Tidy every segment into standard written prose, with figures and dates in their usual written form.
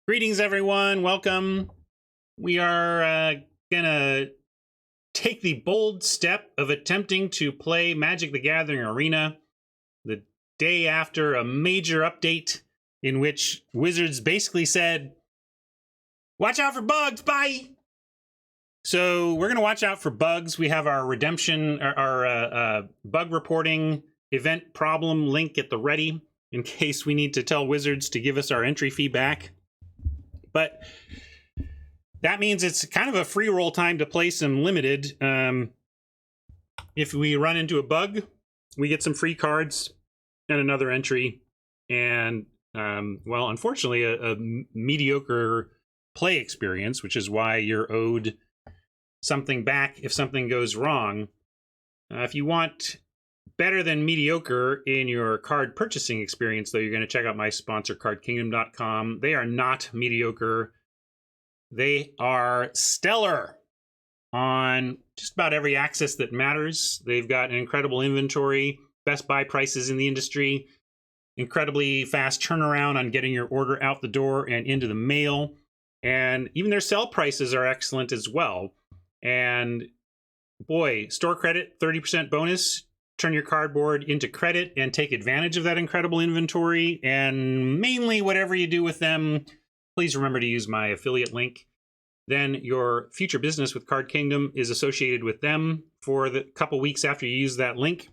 Greetings, everyone. Welcome. We are gonna take the bold step of attempting to play Magic the Gathering Arena the day after a major update in which Wizards basically said, watch out for bugs, bye! So we're gonna watch out for bugs. We have our redemption, our bug reporting event problem link at the ready in case we need to tell Wizards to give us our entry fee back. But that means it's kind of a free roll time to play some limited. If we run into a bug, we get some free cards and another entry. And, well, unfortunately, a mediocre play experience, which is why you're owed something back if something goes wrong. If you want better than mediocre in your card purchasing experience, though, you're going to check out my sponsor, cardkingdom.com. They are not mediocre. They are stellar on just about every axis that matters. They've got an incredible inventory, best buy prices in the industry, incredibly fast turnaround on getting your order out the door and into the mail. And even their sell prices are excellent as well. And boy, store credit, 30% bonus. Turn your cardboard into credit and take advantage of that incredible inventory. And mainly whatever you do with them, please remember to use my affiliate link. Then your future business with Card Kingdom is associated with them for the couple weeks after you use that link.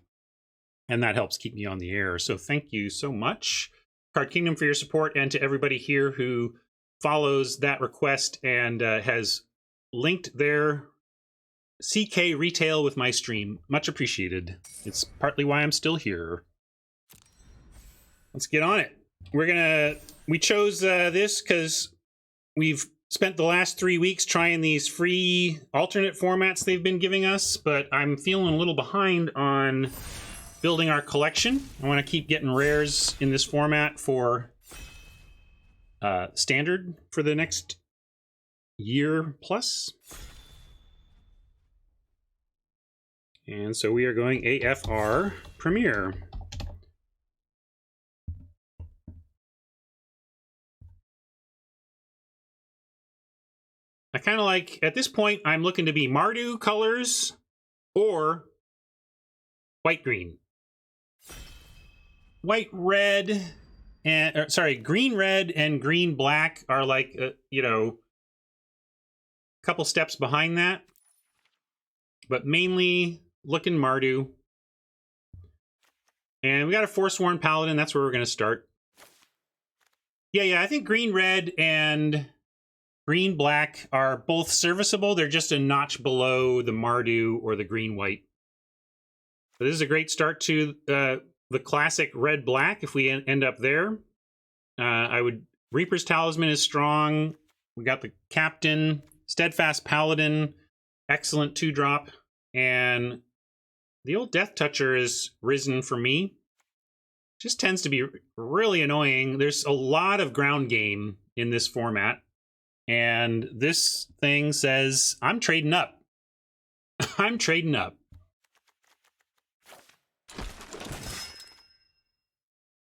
And that helps keep me on the air. So thank you so much, Card Kingdom, for your support, and to everybody here who follows that request and has linked their CK retail with my stream. Much appreciated. It's partly why I'm still here. Let's get on it. We chose this because we've spent the last 3 weeks trying these free alternate formats they've been giving us, but I'm feeling a little behind on building our collection. I want to keep getting rares in this format for standard for the next year plus. And so we are going AFR Premier. I kind of like, at this point, I'm looking to be Mardu colors or white-green. White-red, and, green-red and green-black are like, a couple steps behind that. But mainly looking Mardu. And we got a Forsworn Paladin. That's where we're going to start. Yeah, I think green-red and green-black are both serviceable. They're just a notch below the Mardu or the green-white. So this is a great start to the classic red-black if we end up there. Reaper's Talisman is strong. We got the Captain, Steadfast Paladin, excellent 2-drop. And the old Death Toucher is risen for me. Just tends to be really annoying. There's a lot of ground game in this format. And this thing says, I'm trading up. I'm trading up.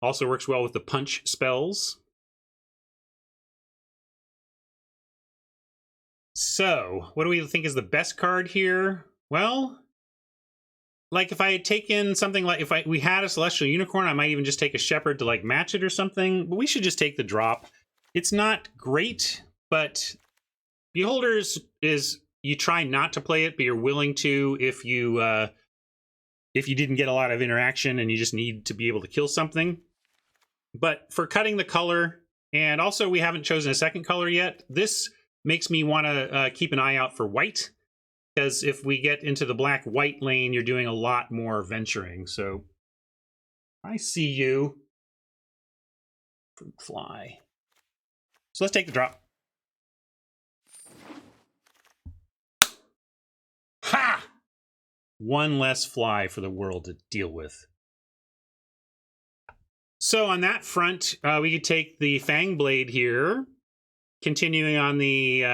Also works well with the punch spells. So, what do we think is the best card here? Well, like if I had taken something like, we had a Celestial Unicorn, I might even just take a Shepherd to like match it or something, but we should just take the drop. It's not great, but Beholders is, you try not to play it, but you're willing to if you didn't get a lot of interaction and you just need to be able to kill something. But for cutting the color, and also we haven't chosen a second color yet, this makes me want to keep an eye out for white. Because if we get into the black-white lane, you're doing a lot more venturing. So, I see you. Fruit fly. So let's take the drop. Ha! One less fly for the world to deal with. So on that front, we could take the Fang Blade here. Continuing on the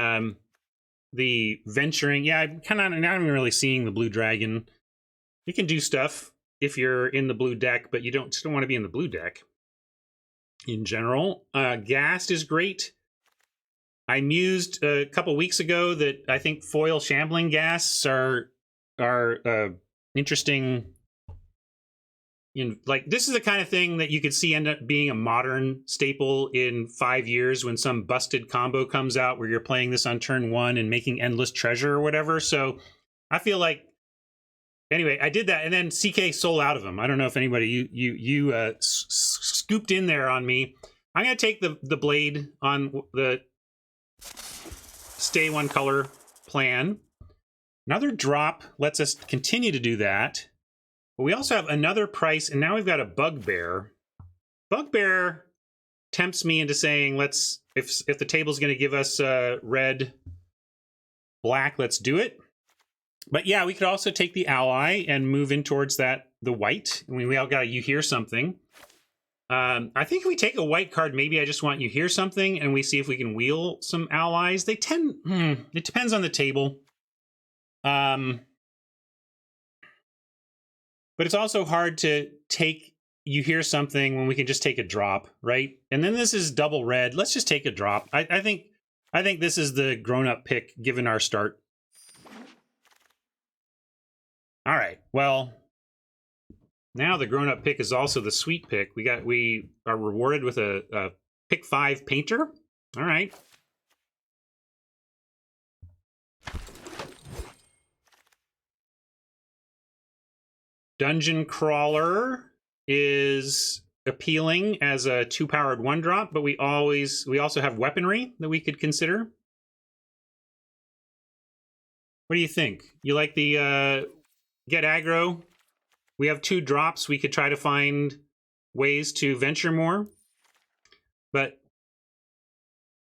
venturing. Yeah, I'm kind of not even really seeing the blue dragon. You can do stuff if you're in the blue deck, but you just don't want to be in the blue deck in general. Ghast is great. I mused a couple weeks ago that I think foil shambling ghasts are interesting. Like, this is the kind of thing that you could see end up being a modern staple in 5 years when some busted combo comes out where you're playing this on turn 1 and making endless treasure or whatever. So I feel like, anyway, I did that, and then CK sold out of them. I don't know if anybody you scooped in there on me. I'm gonna take the blade on the stay one color plan. Another drop lets us continue to do that. But we also have another price, and now we've got a Bugbear. Bugbear tempts me into saying, let's, if the table's going to give us red, black, let's do it. But yeah, we could also take the ally and move in towards the white. I mean, we all got You Hear Something. I think if we take a white card, maybe I just want You Hear Something, and we see if we can wheel some allies. They tend, it depends on the table. But it's also hard to take You Hear Something when we can just take a drop, right? And then this is double red. Let's just take a drop. I think this is the grown-up pick given our start. All right. Well, now the grown-up pick is also the sweet pick. We are rewarded with a pick 5 painter. All right. Dungeon Crawler is appealing as a 2-powered 1-drop, but we also have weaponry that we could consider. What do you think? You like the get aggro? We have 2 drops. We could try to find ways to venture more. But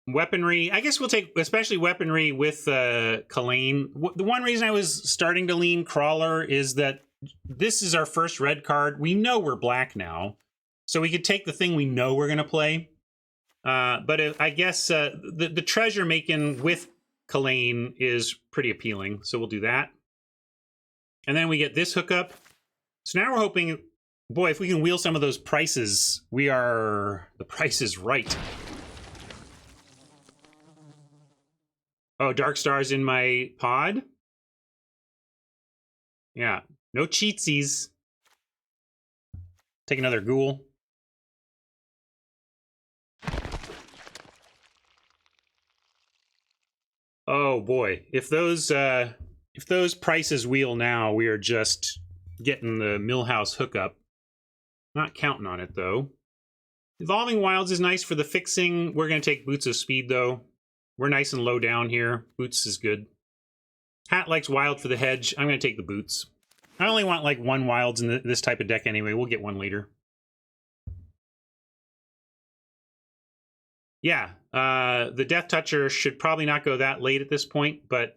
weaponry, I guess we'll take especially weaponry with Kalane. The one reason I was starting to lean Crawler is that this is our first red card. We know we're black now, so we could take the thing we know we're going to play. But I guess the treasure making with Kalane is pretty appealing, so we'll do that. And then we get this hookup. So now we're hoping, boy, if we can wheel some of those prices, the price is right. Oh, Dark Star's in my pod? Yeah. No cheatsies. Take another ghoul. Oh boy, if those prices wheel now, we are just getting the Millhouse hookup. Not counting on it though. Evolving Wilds is nice for the fixing. We're gonna take Boots of Speed though. We're nice and low down here. Boots is good. Hat likes Wild for the hedge. I'm gonna take the Boots. I only want like 1 Wilds in this type of deck anyway. We'll get one later. Yeah, the Death Toucher should probably not go that late at this point, but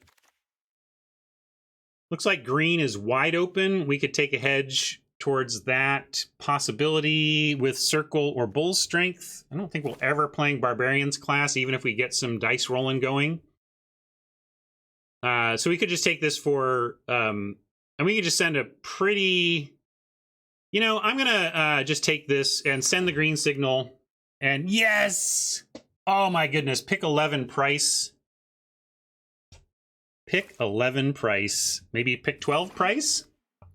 looks like green is wide open. We could take a hedge towards that possibility with Circle or Bull Strength. I don't think we'll ever playing Barbarians class, even if we get some dice rolling going. So we could just take this for... and we could just send a pretty... You know, I'm going to just take this and send the green signal. And yes! Oh my goodness, pick 11 price. Pick 11 price. Maybe pick 12 price?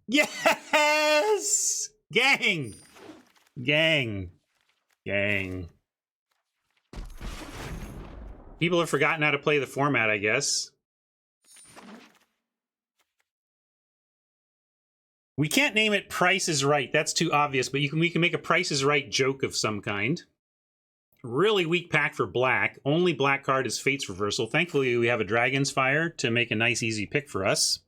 Yes! Gang! Gang. Gang. People have forgotten how to play the format, I guess. We can't name it Price is Right. That's too obvious, but we can make a Price is Right joke of some kind. Really weak pack for black. Only black card is Fate's Reversal. Thankfully, we have a Dragon's Fire to make a nice, easy pick for us.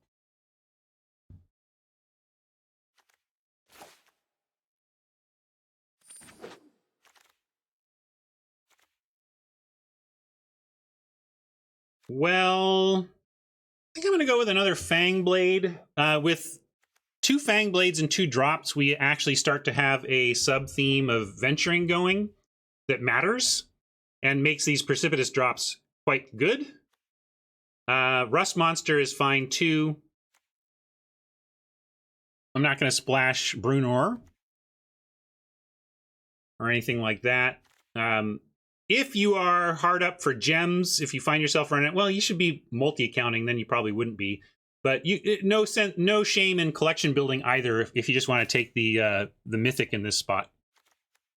Well, I think I'm going to go with another Fang Blade. With 2 Fang Blades and 2 drops, we actually start to have a sub-theme of venturing going that matters and makes these precipitous drops quite good. Rust Monster is fine too. I'm not going to splash Brunor or anything like that. if you are hard up for gems, if you find yourself running, well, you should be multi-accounting, then you probably wouldn't be. But no shame in collection building either if you just want to take the mythic in this spot.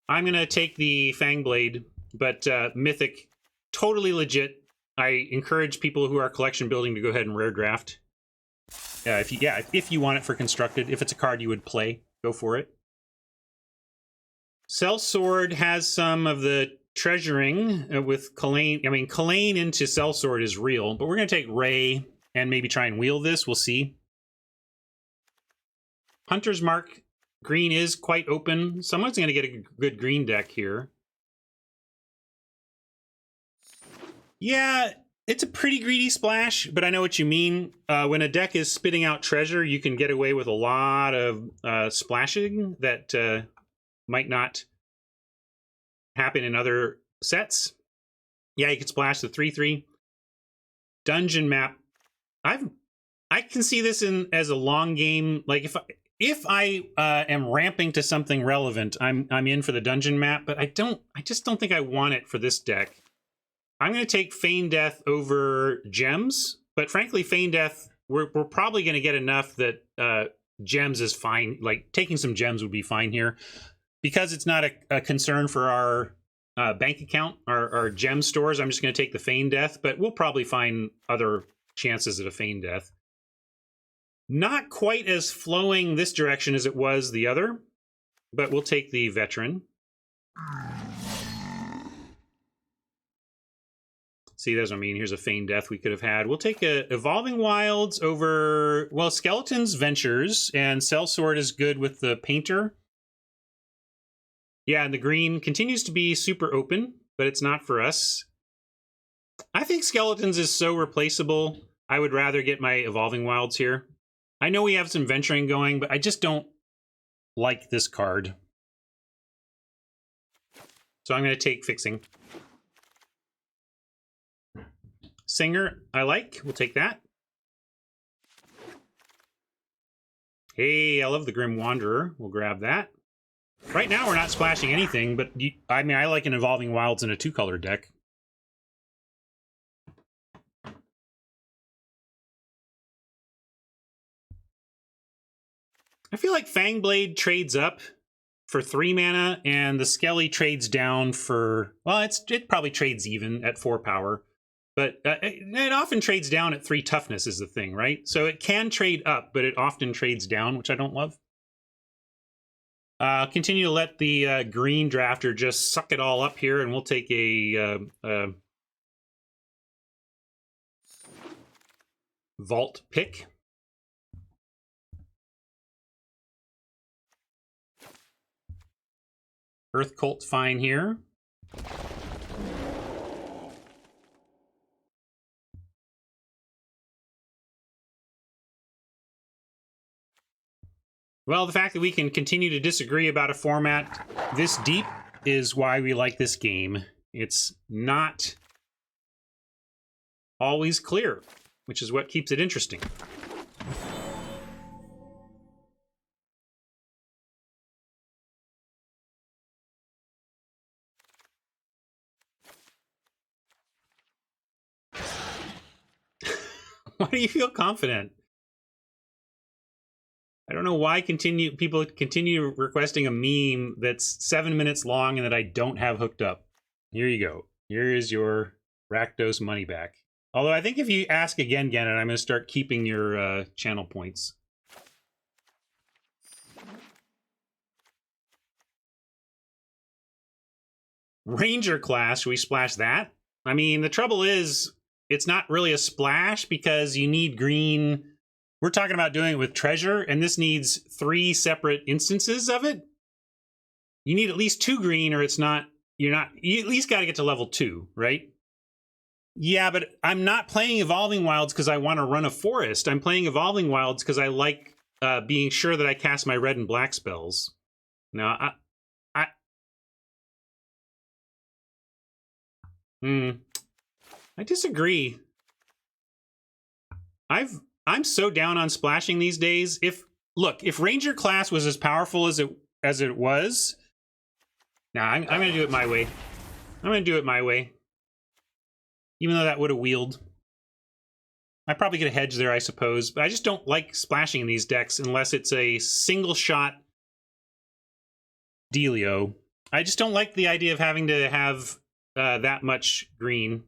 I'm going to take the Fangblade, but mythic, totally legit. I encourage people who are collection building to go ahead and rare draft. If you want it for constructed, if it's a card you would play, go for it. Sellsword has some of the treasuring with Kalain. I mean, Kalain into Sellsword is real, but we're going to take Ray and maybe try and wheel this. We'll see. Hunter's Mark. Green is quite open. Someone's going to get a good green deck here. Yeah, it's a pretty greedy splash, but I know what you mean. When a deck is spitting out treasure, you can get away with a lot of splashing that might not happen in other sets. Yeah, you could splash the 3/3. Dungeon map. I can see this as a long game. Like if I am ramping to something relevant, I'm in for the dungeon map, but I just don't think I want it for this deck. I'm going to take Feign Death over gems, but frankly, Feign Death, we're probably going to get enough that gems is fine. Like taking some gems would be fine here, because it's not a concern for our bank account, our gem stores. I'm just going to take the Feign Death, but we'll probably find other chances at a Feign Death. Not quite as flowing this direction as it was the other, but we'll take the Veteran. See, that's what I mean. Here's a Feign Death we could have had. We'll take a Evolving Wilds over, well, Skeleton's Ventures, and Sellsword is good with the Painter. Yeah, and the green continues to be super open, but it's not for us. I think Skeletons is so replaceable. I would rather get my Evolving Wilds here. I know we have some venturing going, but I just don't like this card. So I'm going to take Fixing. Singer, I like. We'll take that. Hey, I love the Grim Wanderer. We'll grab that. Right now, we're not splashing anything, but I mean, I like an Evolving Wilds in a 2-color deck. I feel like Fangblade trades up for 3 mana, and the Skelly trades down for, well, it probably trades even at 4 power. But it often trades down at 3 toughness is the thing, right? So it can trade up, but it often trades down, which I don't love. Continue to let the green drafter just suck it all up here, and we'll take a Vault pick. Earth Cult fine here. Well, the fact that we can continue to disagree about a format this deep is why we like this game. It's not always clear, which is what keeps it interesting. Why do you feel confident? I don't know why people continue requesting a meme that's 7 minutes long and that I don't have hooked up. Here you go. Here is your Rakdos money back. Although I think if you ask again, Gannon, I'm going to start keeping your channel points. Ranger class, should we splash that? I mean, the trouble is, it's not really a splash because you need green. We're talking about doing it with treasure, and this needs 3 separate instances of it. You need at least 2 green, or it's not. You at least got to get to level 2, right? Yeah, but I'm not playing Evolving Wilds because I want to run a forest. I'm playing Evolving Wilds because I like being sure that I cast my red and black spells. Now, I disagree. I'm so down on splashing these days. If Ranger class was as powerful as it was, now I'm going to do it my way. I'm going to do it my way. Even though that would have wheeled. I probably get a hedge there, I suppose. But I just don't like splashing in these decks unless it's a single shot dealio. I just don't like the idea of having to have that much green.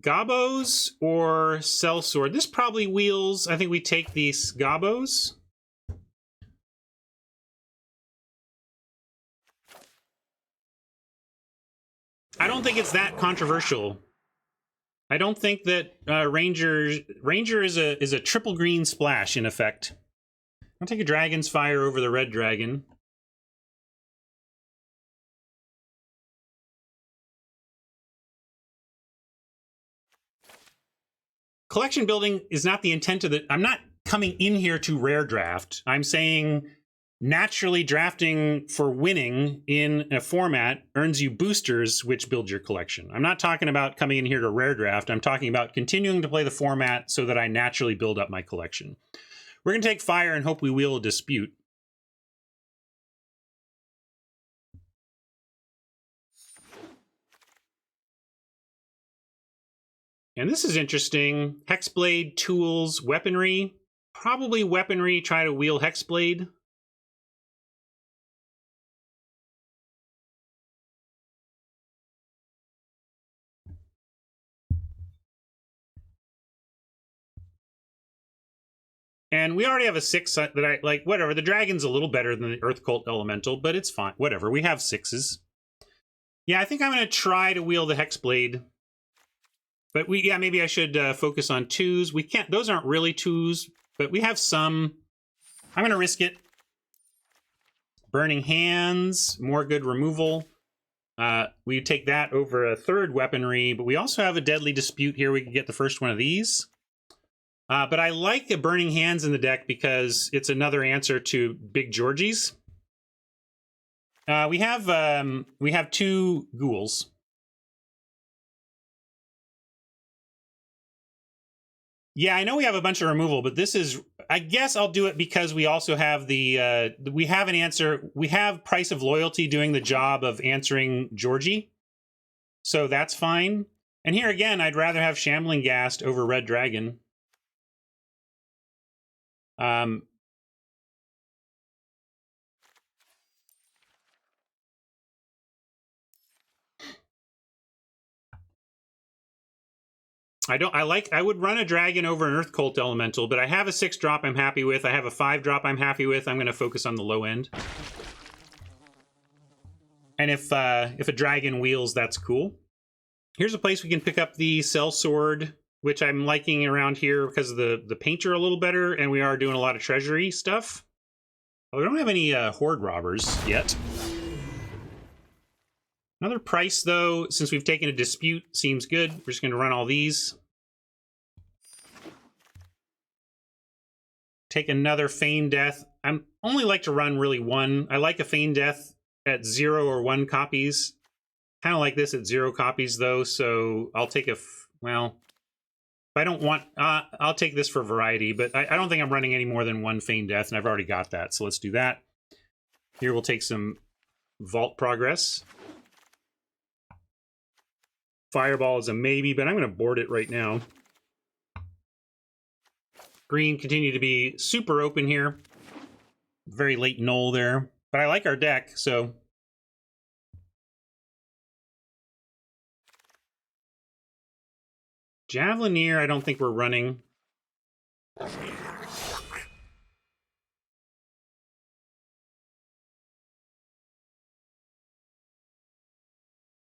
Gobos or Sellsword? This probably wheels. I think we take these Gobos. I don't think it's that controversial. I don't think that Ranger is a triple green splash in effect. I'll take a Dragon's Fire over the red dragon. Collection building is not the intent of the... I'm not coming in here to rare draft. I'm saying naturally drafting for winning in a format earns you boosters, which build your collection. I'm not talking about coming in here to rare draft. I'm talking about continuing to play the format so that I naturally build up my collection. We're going to take fire and hope we wheel a dispute. And this is interesting. Hexblade, tools, weaponry. Probably weaponry, try to wheel Hexblade. And we already have a 6 that I like. Whatever. The dragon's a little better than the Earth Cult Elemental, but it's fine. Whatever. We have 6s. Yeah, I think I'm going to try to wheel the Hexblade. But maybe I should focus on 2s. We can't, those aren't really 2s, but we have some. I'm going to risk it. Burning Hands, more good removal. We take that over a 3rd weaponry, but we also have a Deadly Dispute here. We can get the first one of these. But I like the Burning Hands in the deck because it's another answer to Big Georgie's. We have 2 ghouls. Yeah, I know we have a bunch of removal, but this is... I guess I'll do it because we also have the... we have an answer... We have Price of Loyalty doing the job of answering Georgie. So that's fine. And here again, I'd rather have Shambling Ghast over Red Dragon. I would run a dragon over an Earth Cult Elemental, but I have a 6-drop I'm happy with. I have a 5-drop I'm happy with. I'm going to focus on the low end. And if a dragon wheels, that's cool. Here's a place we can pick up the Sellsword, which I'm liking around here because of the painter a little better, and we are doing a lot of treasury stuff. Well, we don't have any Horde Robbers yet. Another price, though, since we've taken a dispute, seems good. We're just going to run all these. Take another Feign Death. I only like to run really 1. I like a Feign Death at 0 or 1 copies. Kind of like this at 0 copies, though, so I'll take a... well, if I don't want... I'll take this for variety, but I don't think I'm running any more than 1 Feign Death, and I've already got that, so let's do that. Here we'll take some Vault Progress. Fireball is a maybe, but I'm going to board it right now. Green continue to be super open here. Very late null there. But I like our deck, so... Javelineer, I don't think we're running.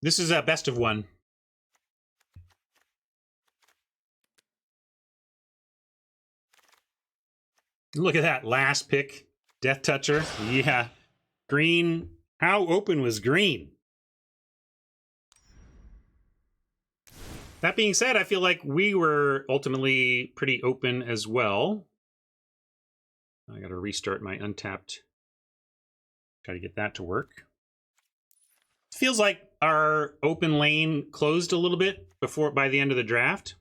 This is a best of 1. Look at that last pick. Death Toucher. Yeah. Green. How open was green? That being said, I feel like we were ultimately pretty open as well. I got to restart my untapped. Try to get that to work. It feels like our open lane closed a little bit by the end of the draft.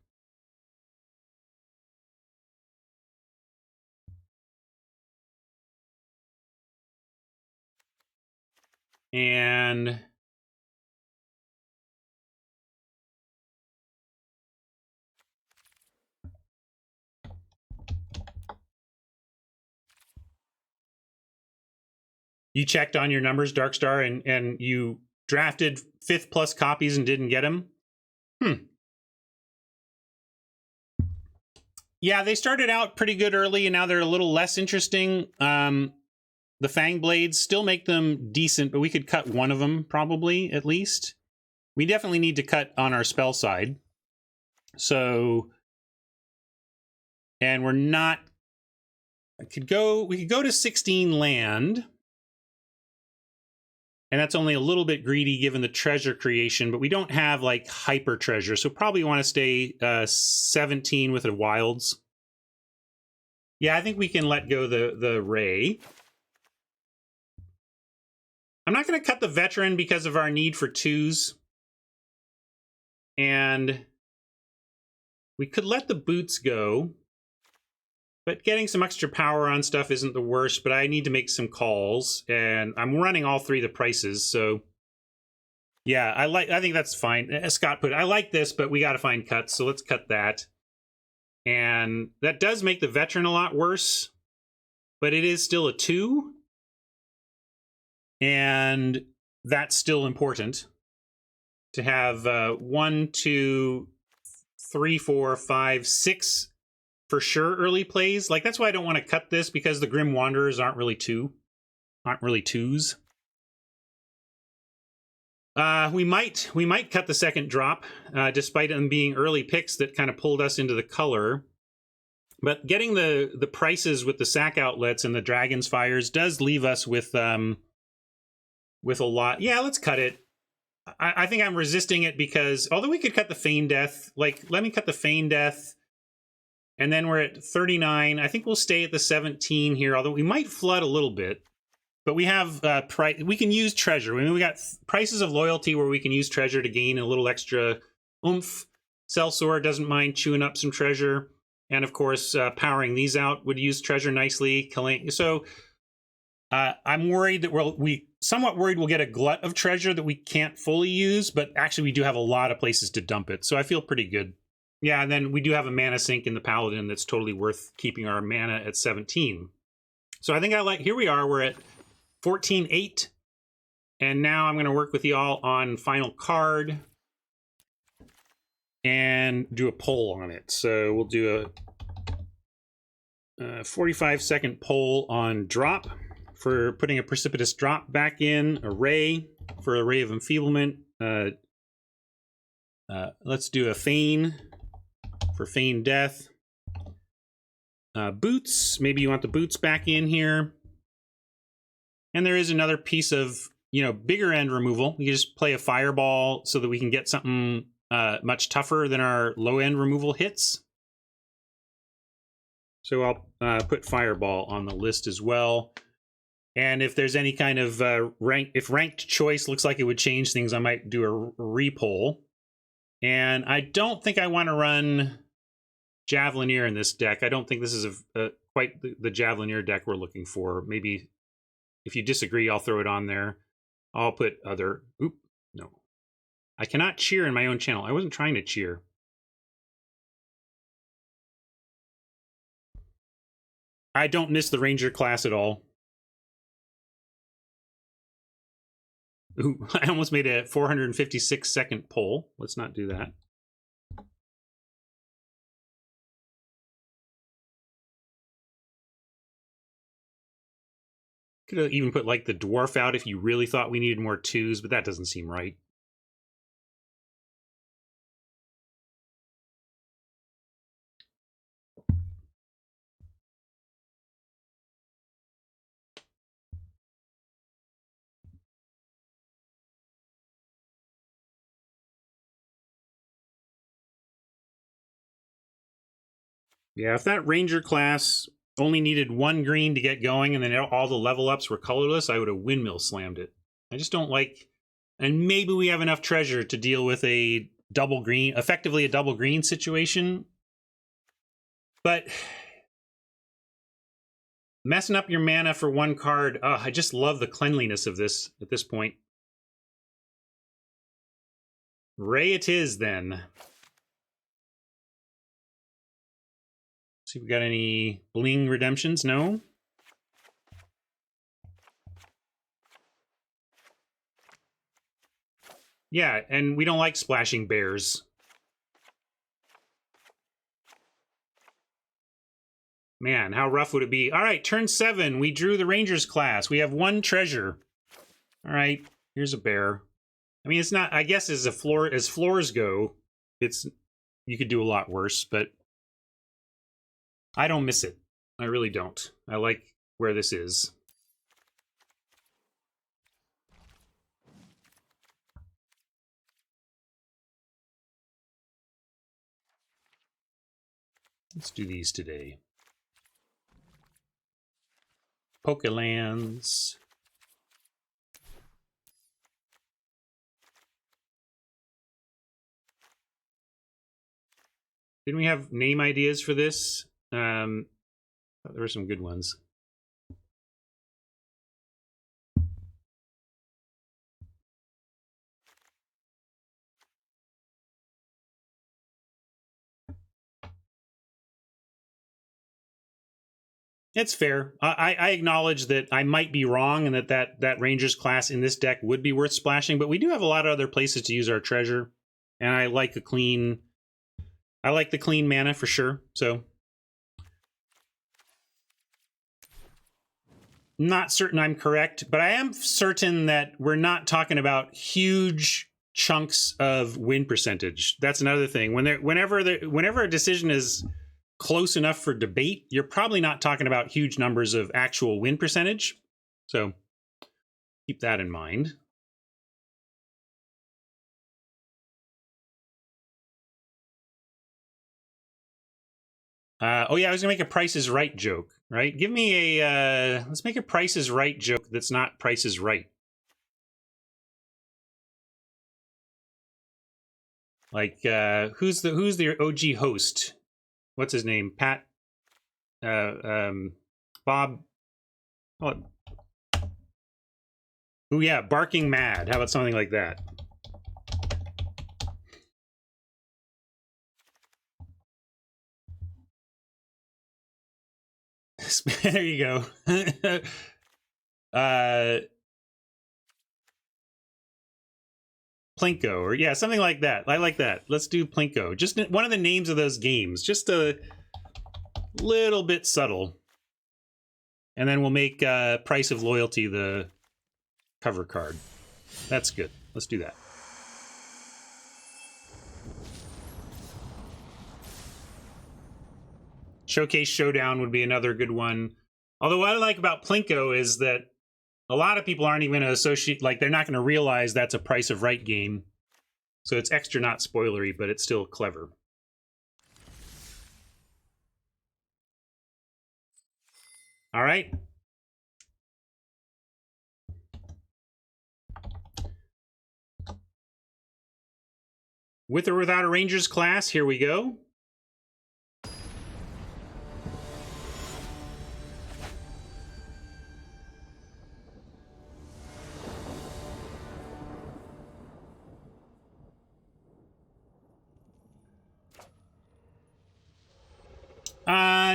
And you checked on your numbers, Darkstar, and you drafted 5th plus copies and didn't get them? Yeah, they started out pretty good early, and now they're a little less interesting. The Fang Blades still make them decent, but we could cut one of them, probably, at least. We definitely need to cut on our spell side. So, and we're not... we could go to 16 land. And that's only a little bit greedy given the treasure creation, but we don't have, like, hyper treasure. So probably want to stay 17 with the wilds. Yeah, I think we can let go the Ray. I'm not going to cut the Veteran because of our need for 2s. And we could let the Boots go. But getting some extra power on stuff isn't the worst, but I need to make some calls. And I'm running all 3 of the prices, so... yeah, I think that's fine. As Scott put it, I like this, but we got to find cuts, so let's cut that. And that does make the Veteran a lot worse, but it is still a 2. And that's still important to have 1, 2, 3, 4, 5, 6 for sure early plays. Like, that's why I don't want to cut this, because the Grim Wanderers aren't really 2s. We might cut the second drop, despite them being early picks that kind of pulled us into the color. But getting the prices with the sack outlets and the Dragon's Fires does leave us with a lot. Yeah, let's cut it. I think I'm resisting it because, although we could cut the Feign Death, like, let me cut the Feign Death, and then we're at 39. I think we'll stay at the 17 here, although we might flood a little bit. But we have we can use treasure. I mean, we got prices of loyalty where we can use treasure to gain a little extra oomph. Sellsword doesn't mind chewing up some treasure, and of course, powering these out would use treasure nicely. So I'm worried that somewhat worried we'll get a glut of treasure that we can't fully use, but actually we do have a lot of places to dump it, so I feel pretty good. Yeah, and then we do have a mana sink in the Paladin that's totally worth keeping our mana at 17. So I think here we are, we're at 14-8, and now I'm going to work with y'all on final card and do a poll on it. So we'll do a 45-second poll on drop for putting a precipitous drop back in, Array for Array of Enfeeblement. Let's do a Feign for Feign Death. Boots, maybe you want the Boots back in here. And there is another piece of, bigger end removal. We can just play a Fireball so that we can get something much tougher than our low end removal hits. So I'll put Fireball on the list as well. And if there's any kind of if ranked choice looks like it would change things, I might do a repoll. And I don't think I want to run Javelineer in this deck. I don't think this is quite the Javelineer deck we're looking for. Maybe if you disagree, I'll throw it on there. I'll put other... Oop, no. I cannot cheer in my own channel. I wasn't trying to cheer. I don't miss the Ranger class at all. Ooh, I almost made a 456-second poll. Let's not do that. Could have even put, like, the Dwarf out if you really thought we needed more 2s, but that doesn't seem right. Yeah, if that Ranger class only needed 1 green to get going and then all the level ups were colorless, I would have windmill slammed it. I just don't like... And maybe we have enough treasure to deal with a double green, effectively a double green situation. But Messing up your mana for one card. Oh, I just love the cleanliness of this at this point. Ray it is, then. See if we got any bling redemptions. No? Yeah, and we don't like splashing bears. Man, how rough would it be? All right, turn 7. We drew the Rangers class. We have 1 treasure. All right, here's a bear. I mean, it's not, I guess as floors go, you could do a lot worse, but I don't miss it. I really don't. I like where this is. Let's do these today. Pokelands. Didn't we have name ideas for this? There were some good ones. It's fair. I acknowledge that I might be wrong and that Rangers class in this deck would be worth splashing, but we do have a lot of other places to use our treasure, and I like the clean mana for sure. So, not certain I'm correct, but I am certain that we're not talking about huge chunks of win percentage. That's another thing. Whenever a decision is close enough for debate, you're probably not talking about huge numbers of actual win percentage. So keep that in mind. Oh yeah, I was gonna make a Price is Right joke, right? Give me a let's make a Price is Right joke that's not Price is Right. Like who's the OG host? What's his name? Pat Bob. Oh yeah, Barking Mad. How about something like that? There you go. Plinko, or yeah, something like that. I like that. Let's do Plinko. Just one of the names of those games. Just a little bit subtle. And then we'll make Price of Loyalty the cover card. That's good. Let's do that. Showcase Showdown would be another good one. Although what I like about Plinko is that a lot of people aren't even going to associate, like they're not going to realize that's a Price of Right game. So it's extra not spoilery, but it's still clever. All right. With or without a Rangers class, here we go.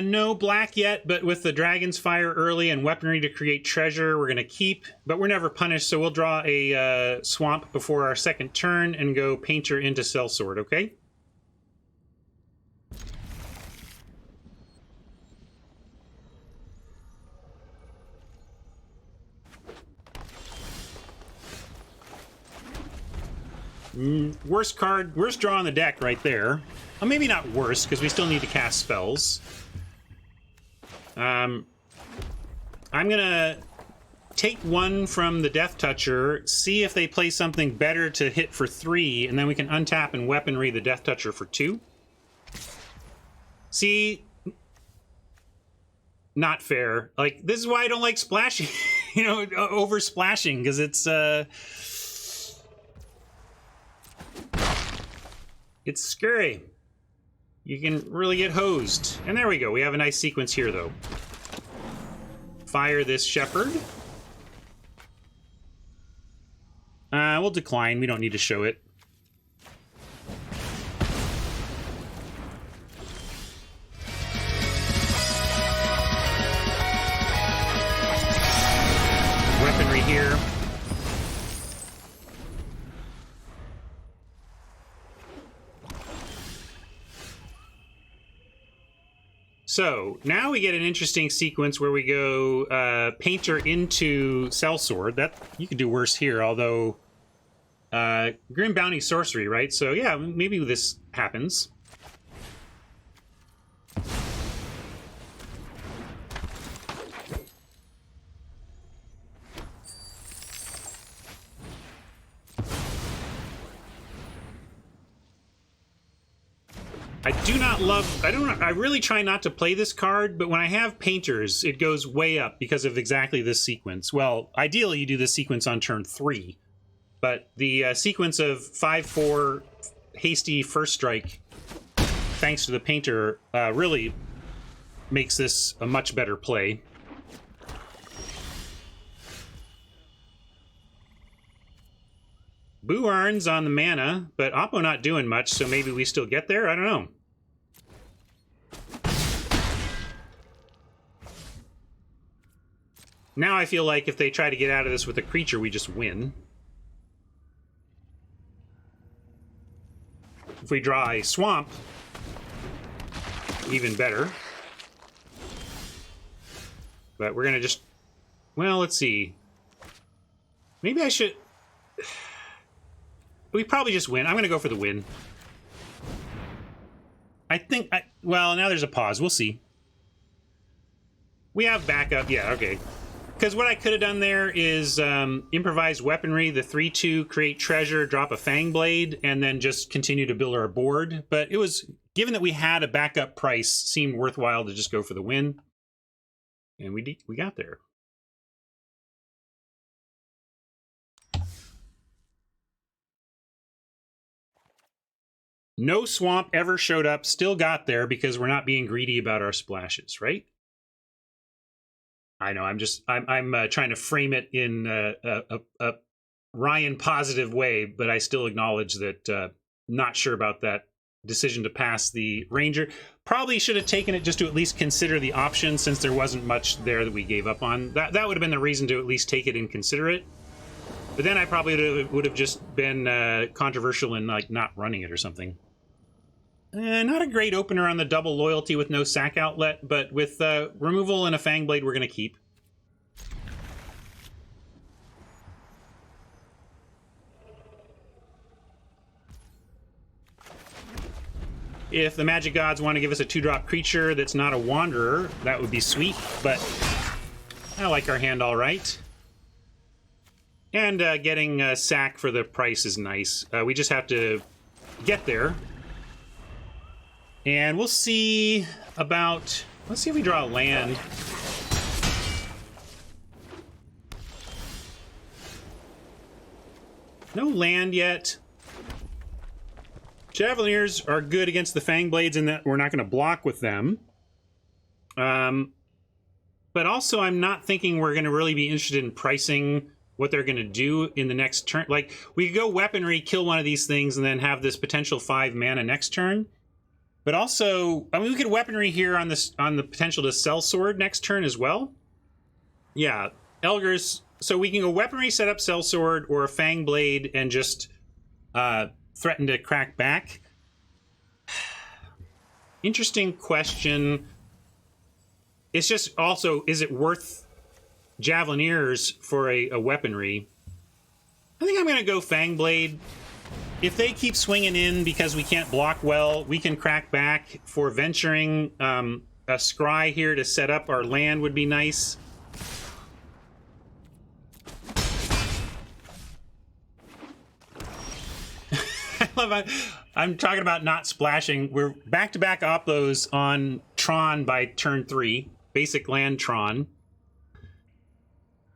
No black yet, but with the Dragon's Fire early and weaponry to create treasure, we're going to keep, but we're never punished, so we'll draw a swamp before our second turn and go Painter into Sellsword, okay? Worst card, worst draw on the deck right there. Well, maybe not worst, because we still need to cast spells. I'm gonna take one from the Death Toucher, see if they play something better to hit for 3, and then we can untap and weaponry the Death Toucher for 2. See? Not fair. Like, this is why I don't like splashing, you know, over splashing, because it's scary. You can really get hosed. And there we go. We have a nice sequence here, though. fire this Shepherd. We'll decline. We don't need to show it. Weaponry here. So now we get an interesting sequence where we go Painter into Sellsword. That you could do worse here, although Grim Bounty sorcery, right? So yeah, maybe this happens. I really try not to play this card, but when I have Painters, it goes way up because of exactly this sequence. Well, ideally you do this sequence on turn 3, but the sequence of 5-4 hasty first strike, thanks to the Painter, really makes this a much better play. Boo Arns on the mana, but Oppo not doing much, so maybe we still get there? I don't know. Now I feel like if they try to get out of this with a creature, we just win. If we draw a swamp, even better. But we're gonna just... Well, let's see. Maybe I should... We probably just win. I'm gonna go for the win. I think... Well, now there's a pause. We'll see. We have backup. Yeah, okay. Because what I could have done there is improvised weaponry, the 3-2, create treasure, drop a Fang Blade, and then just continue to build our board. But it was, given that we had a backup price, seemed worthwhile to just go for the win. And we got there. No swamp ever showed up, still got there because we're not being greedy about our splashes, right? I know, I'm trying to frame it in a Ryan positive way, but I still acknowledge that not sure about that decision to pass the Ranger. Probably should have taken it just to at least consider the option, since there wasn't much there that we gave up on. That would have been the reason to at least take it and consider it. But then I probably would have just been controversial in like not running it or something. Not a great opener on the double loyalty with no sack outlet, but with removal and a Fang Blade, we're going to keep. If the Magic Gods want to give us a 2-drop creature that's not a Wanderer, that would be sweet, but I like our hand all right. And getting a sack for the price is nice. We just have to get there. And we'll see about... Let's see if we draw a land. No land yet. Javeliers are good against the Fang Blades in that we're not going to block with them. But also, I'm not thinking we're going to really be interested in pricing what they're going to do in the next turn. Like, we could go Weaponry, kill one of these things, and then have this potential 5 mana next turn. But also, I mean, we could Weaponry here on this, on the potential to Sellsword next turn as well. Yeah, Elgers. So we can go Weaponry, set up Sellsword, or a Fang Blade, and just threaten to crack back. Interesting question. It's just also, is it worth Javelineers for a Weaponry? I think I'm going to go Fang Blade. If they keep swinging in because we can't block well, we can crack back. For venturing, a Scry here to set up our land would be nice. I'm talking about not splashing. We're back-to-back Oppos on Tron by turn 3. Basic land Tron.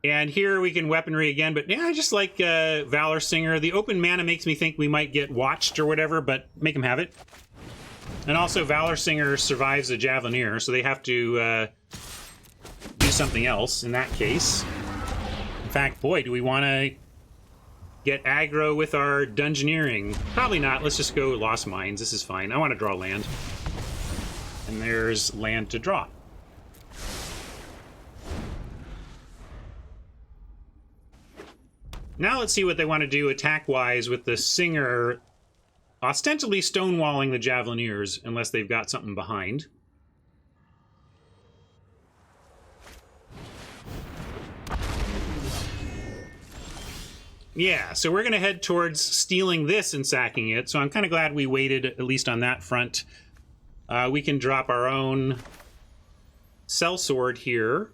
And here we can Weaponry again, but yeah, I just like Valor Singer. The open mana makes me think we might get watched or whatever, but make them have it. And also Valor Singer survives a Javelineer, so they have to do something else in that case. In fact, boy, do we want to get aggro with our dungeoneering? Probably not. Let's just go Lost Mines. This is fine. I want to draw land. And there's land to draw. Now let's see what they want to do attack-wise with the Singer ostensibly stonewalling the Javelineers, unless they've got something behind. Yeah, so we're going to head towards stealing this and sacking it, so I'm kind of glad we waited, at least on that front. We can drop our own sellsword here.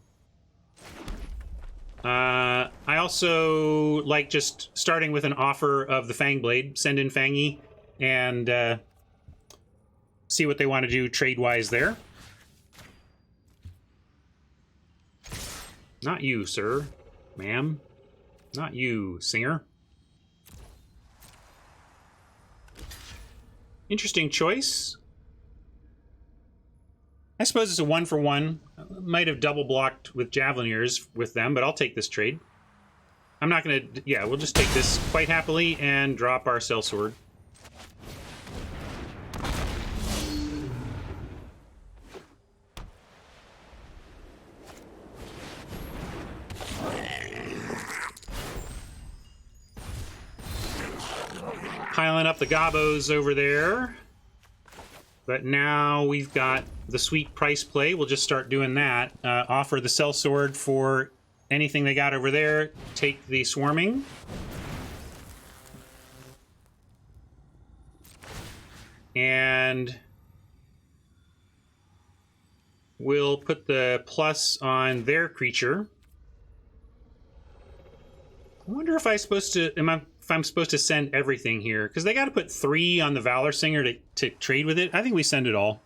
I also like just starting with an offer of the Fangblade. Send in Fangy and see what they want to do trade-wise there. Not you, sir. Ma'am. Not you, Singer. Interesting choice. I suppose it's a 1-for-1. Might have double blocked with Javelineers with them, but I'll take this trade. I'm not going to... Yeah, we'll just take this quite happily and drop our sellsword. Piling up the gobos over there. But now we've got the sweet price play. We'll just start doing that. Offer the sellsword for anything they got over there. Take the swarming. And we'll put the plus on their creature. I wonder if I'm supposed to... If I'm supposed to send everything here, because they got to put 3 on the Valor Singer to trade with it. I think we send it all.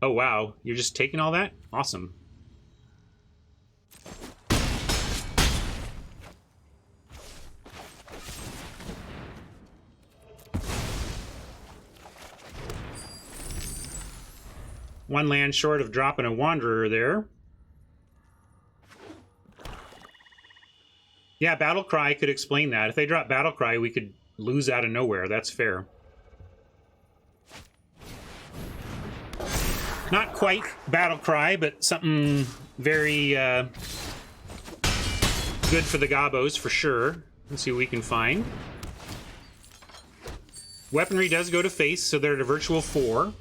Oh, wow. You're just taking all that? Awesome. One land short of dropping a Wanderer there. Yeah, Battlecry could explain that. If they drop Battlecry, we could lose out of nowhere. That's fair. Not quite Battlecry, but something very good for the Gobos, for sure. Let's see what we can find. Weaponry does go to face, so they're at a virtual 4.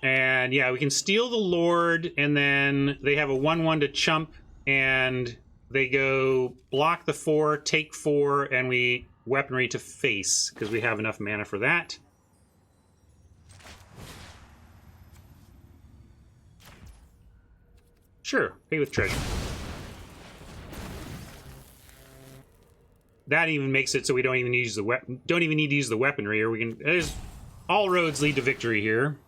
And yeah, we can steal the Lord, and then they have a 1/1 to chump, and they go block the 4, take 4, and we weaponry to face, because we have enough mana for that. Sure, pay with treasure. That even makes it so we don't even need to use the weaponry, or we can... There's all roads lead to victory here.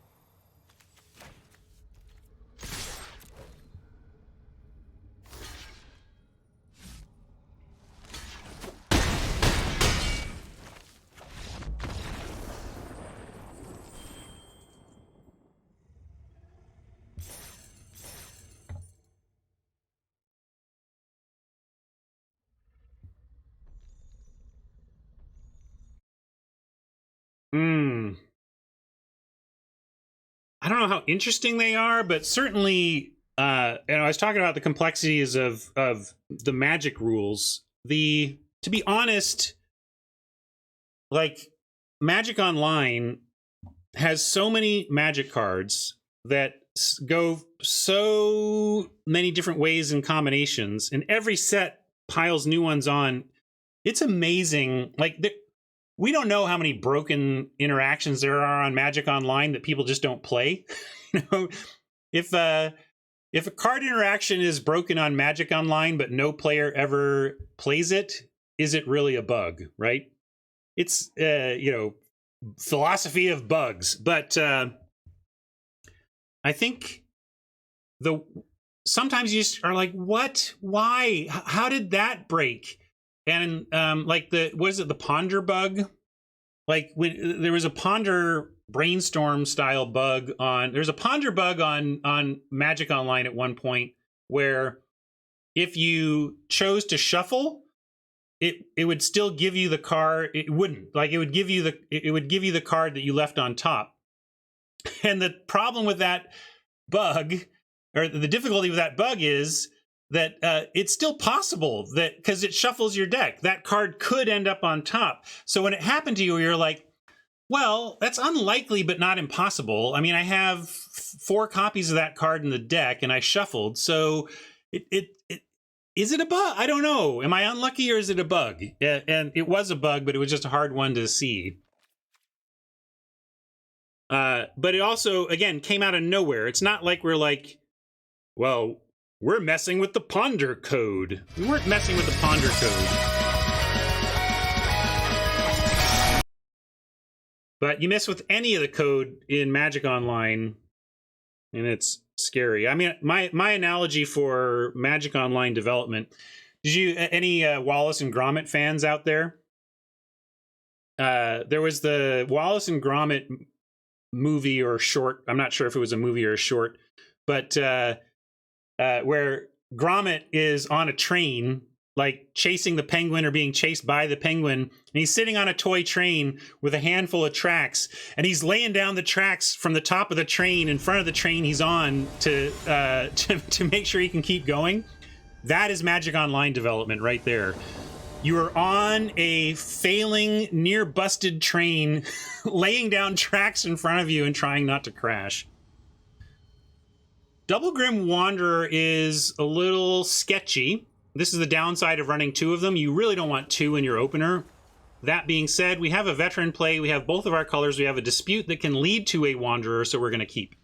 I don't know how interesting they are, but certainly, I was talking about the complexities of the Magic rules. To be honest, like, Magic Online has so many Magic cards that go so many different ways and combinations, and every set piles new ones on. It's amazing. Like, we don't know how many broken interactions there are on Magic Online that people just don't play. You know, if a card interaction is broken on Magic Online, but no player ever plays it, is it really a bug, right? It's, you know, philosophy of bugs. But I think sometimes you just are like, what? Why? How did that break? And like the ponder bug? Like when there was a ponder brainstorm style bug there's a ponder bug on Magic Online at one point where if you chose to shuffle, it would still give you the card. It wouldn't. Like it would give you the card that you left on top. And the problem with that bug, or the difficulty with that bug, is that it's still possible that because it shuffles your deck, that card could end up on top. So when it happened to you, you're like, well, that's unlikely, but not impossible. I mean, I have 4 copies of that card in the deck, and I shuffled. So, is it a bug? I don't know. Am I unlucky, or is it a bug? And it was a bug, but it was just a hard one to see. But it also, again, came out of nowhere. It's not like we're like, well, we're messing with the ponder code. We weren't messing with the ponder code. But you mess with any of the code in Magic Online, and it's scary. I mean, my analogy for Magic Online development, any Wallace and Gromit fans out there? There was the Wallace and Gromit movie or short. I'm not sure if it was a movie or a short, but where Gromit is on a train, like chasing the penguin or being chased by the penguin, and he's sitting on a toy train with a handful of tracks, and he's laying down the tracks from the top of the train in front of the train he's on to make sure he can keep going. That is Magic Online development right there. You are on a failing, near busted train, laying down tracks in front of you and trying not to crash. Double Grim Wanderer is a little sketchy. This is the downside of running 2 of them. You really don't want 2 in your opener. That being said, we have a veteran play. We have both of our colors. We have a dispute that can lead to a Wanderer, so we're going to keep.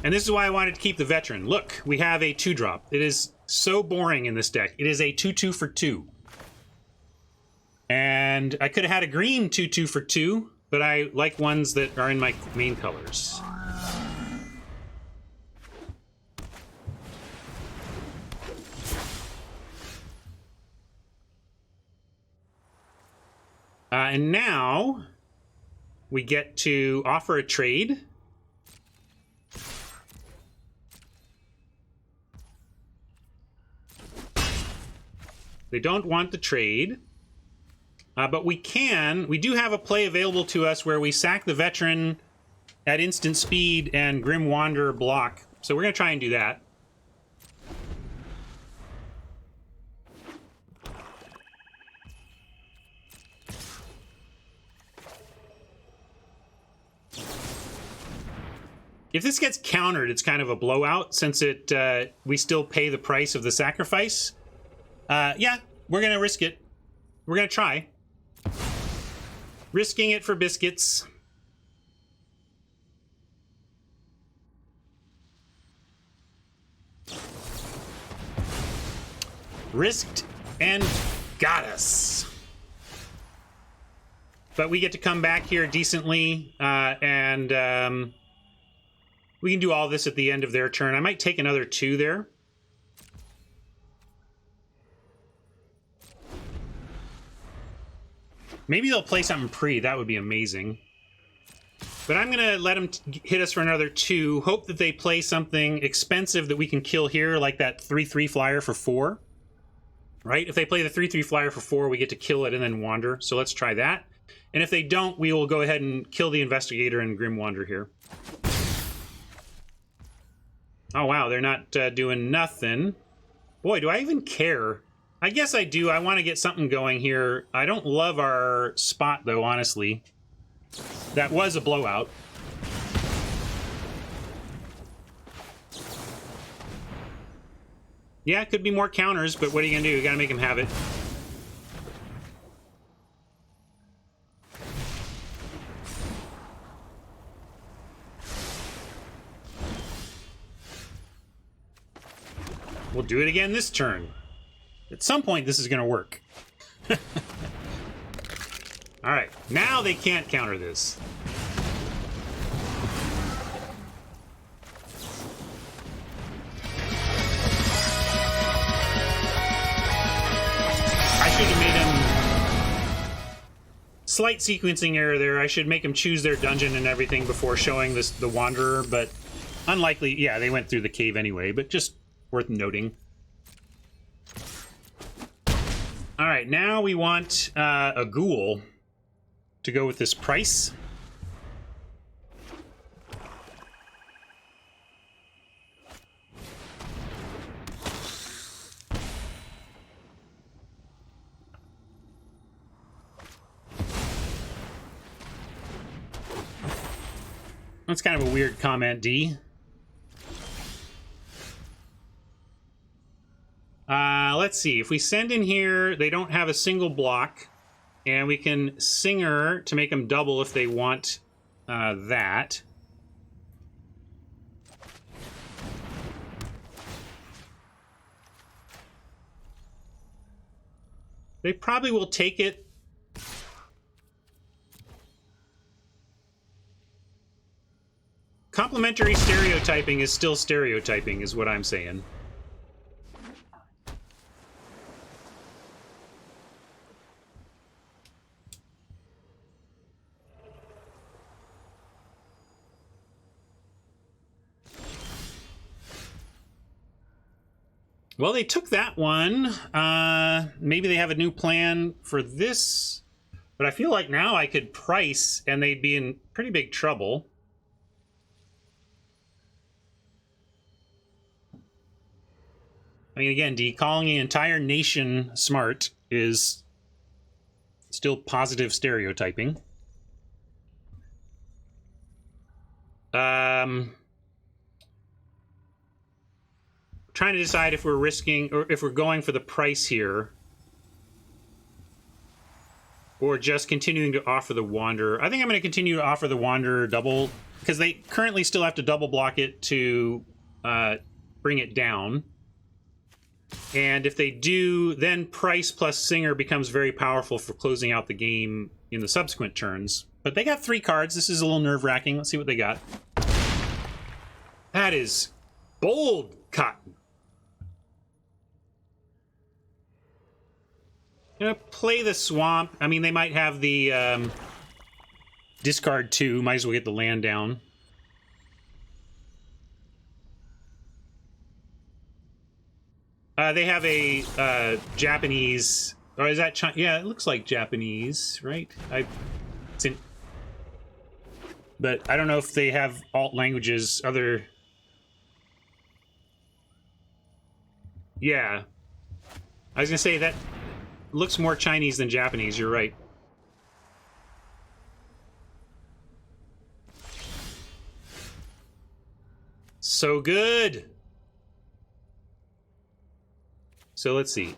And this is why I wanted to keep the veteran. Look, we have a 2-drop. It is so boring in this deck. It is a 2/2 for 2. And I could have had a green 2/2 for 2, but I like ones that are in my main colors. And now we get to offer a trade. They don't want the trade. But we do have a play available to us where we sack the veteran at instant speed and Grim Wanderer block. So we're going to try and do that. If this gets countered, it's kind of a blowout since we still pay the price of the sacrifice. Yeah, we're going to risk it. We're going to try. Risking it for biscuits. Risked and got us. But we get to come back here decently, and we can do all this at the end of their turn. I might take another 2 there. Maybe they'll play something pre. That would be amazing. But I'm going to let them hit us for another 2. Hope that they play something expensive that we can kill here, like that 3/3 flyer for 4. Right? If they play the 3/3 flyer for 4, we get to kill it and then wander. So let's try that. And if they don't, we will go ahead and kill the Investigator and Grim Wander here. Oh, wow. They're not doing nothing. Boy, do I even care? I guess I do. I want to get something going here. I don't love our spot, though, honestly. That was a blowout. Yeah, it could be more counters, but what are you going to do? You got to make him have it. We'll do it again this turn. At some point, this is going to work. All right, now they can't counter this. I should have made him... Slight sequencing error there. I should make him choose their dungeon and everything before showing this the Wanderer, but unlikely. Yeah, they went through the cave anyway, but just worth noting. All right, now we want a ghoul to go with this price. That's kind of a weird comment, D. Let's see. If we send in here, they don't have a single block, and we can Singer to make them double if they want that. They probably will take it. Complementary stereotyping is still stereotyping, is what I'm saying. Well, they took that one. Maybe they have a new plan for this. But I feel like now I could price and they'd be in pretty big trouble. I mean, again, D, calling an entire nation smart is still positive stereotyping. Trying to decide if we're risking or if we're going for the price here or just continuing to offer the Wanderer. I think I'm going to continue to offer the Wanderer double because they currently still have to double block it to bring it down. And if they do, then price plus Singer becomes very powerful for closing out the game in the subsequent turns. But they got 3 cards. This is a little nerve-wracking. Let's see what they got. That is bold cotton. Gonna play the Swamp. I mean, they might have the discard 2. Might as well get the land down. They have a Japanese, or is that China? Yeah, it looks like Japanese, right? But I don't know if they have alt languages. Other, yeah. I was gonna say that looks more Chinese than Japanese. You're right. So good. So let's see.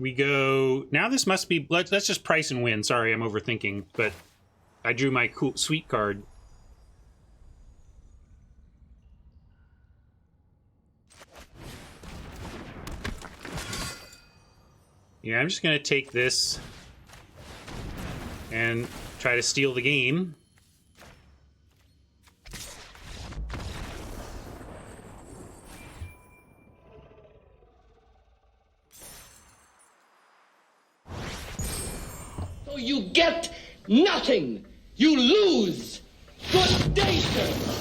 We go... Now this must be... Let's just price and win. Sorry, I'm overthinking. But I drew my cool sweet card. Yeah, I'm just going to take this and try to steal the game. So you get nothing. You lose. Good day, sir.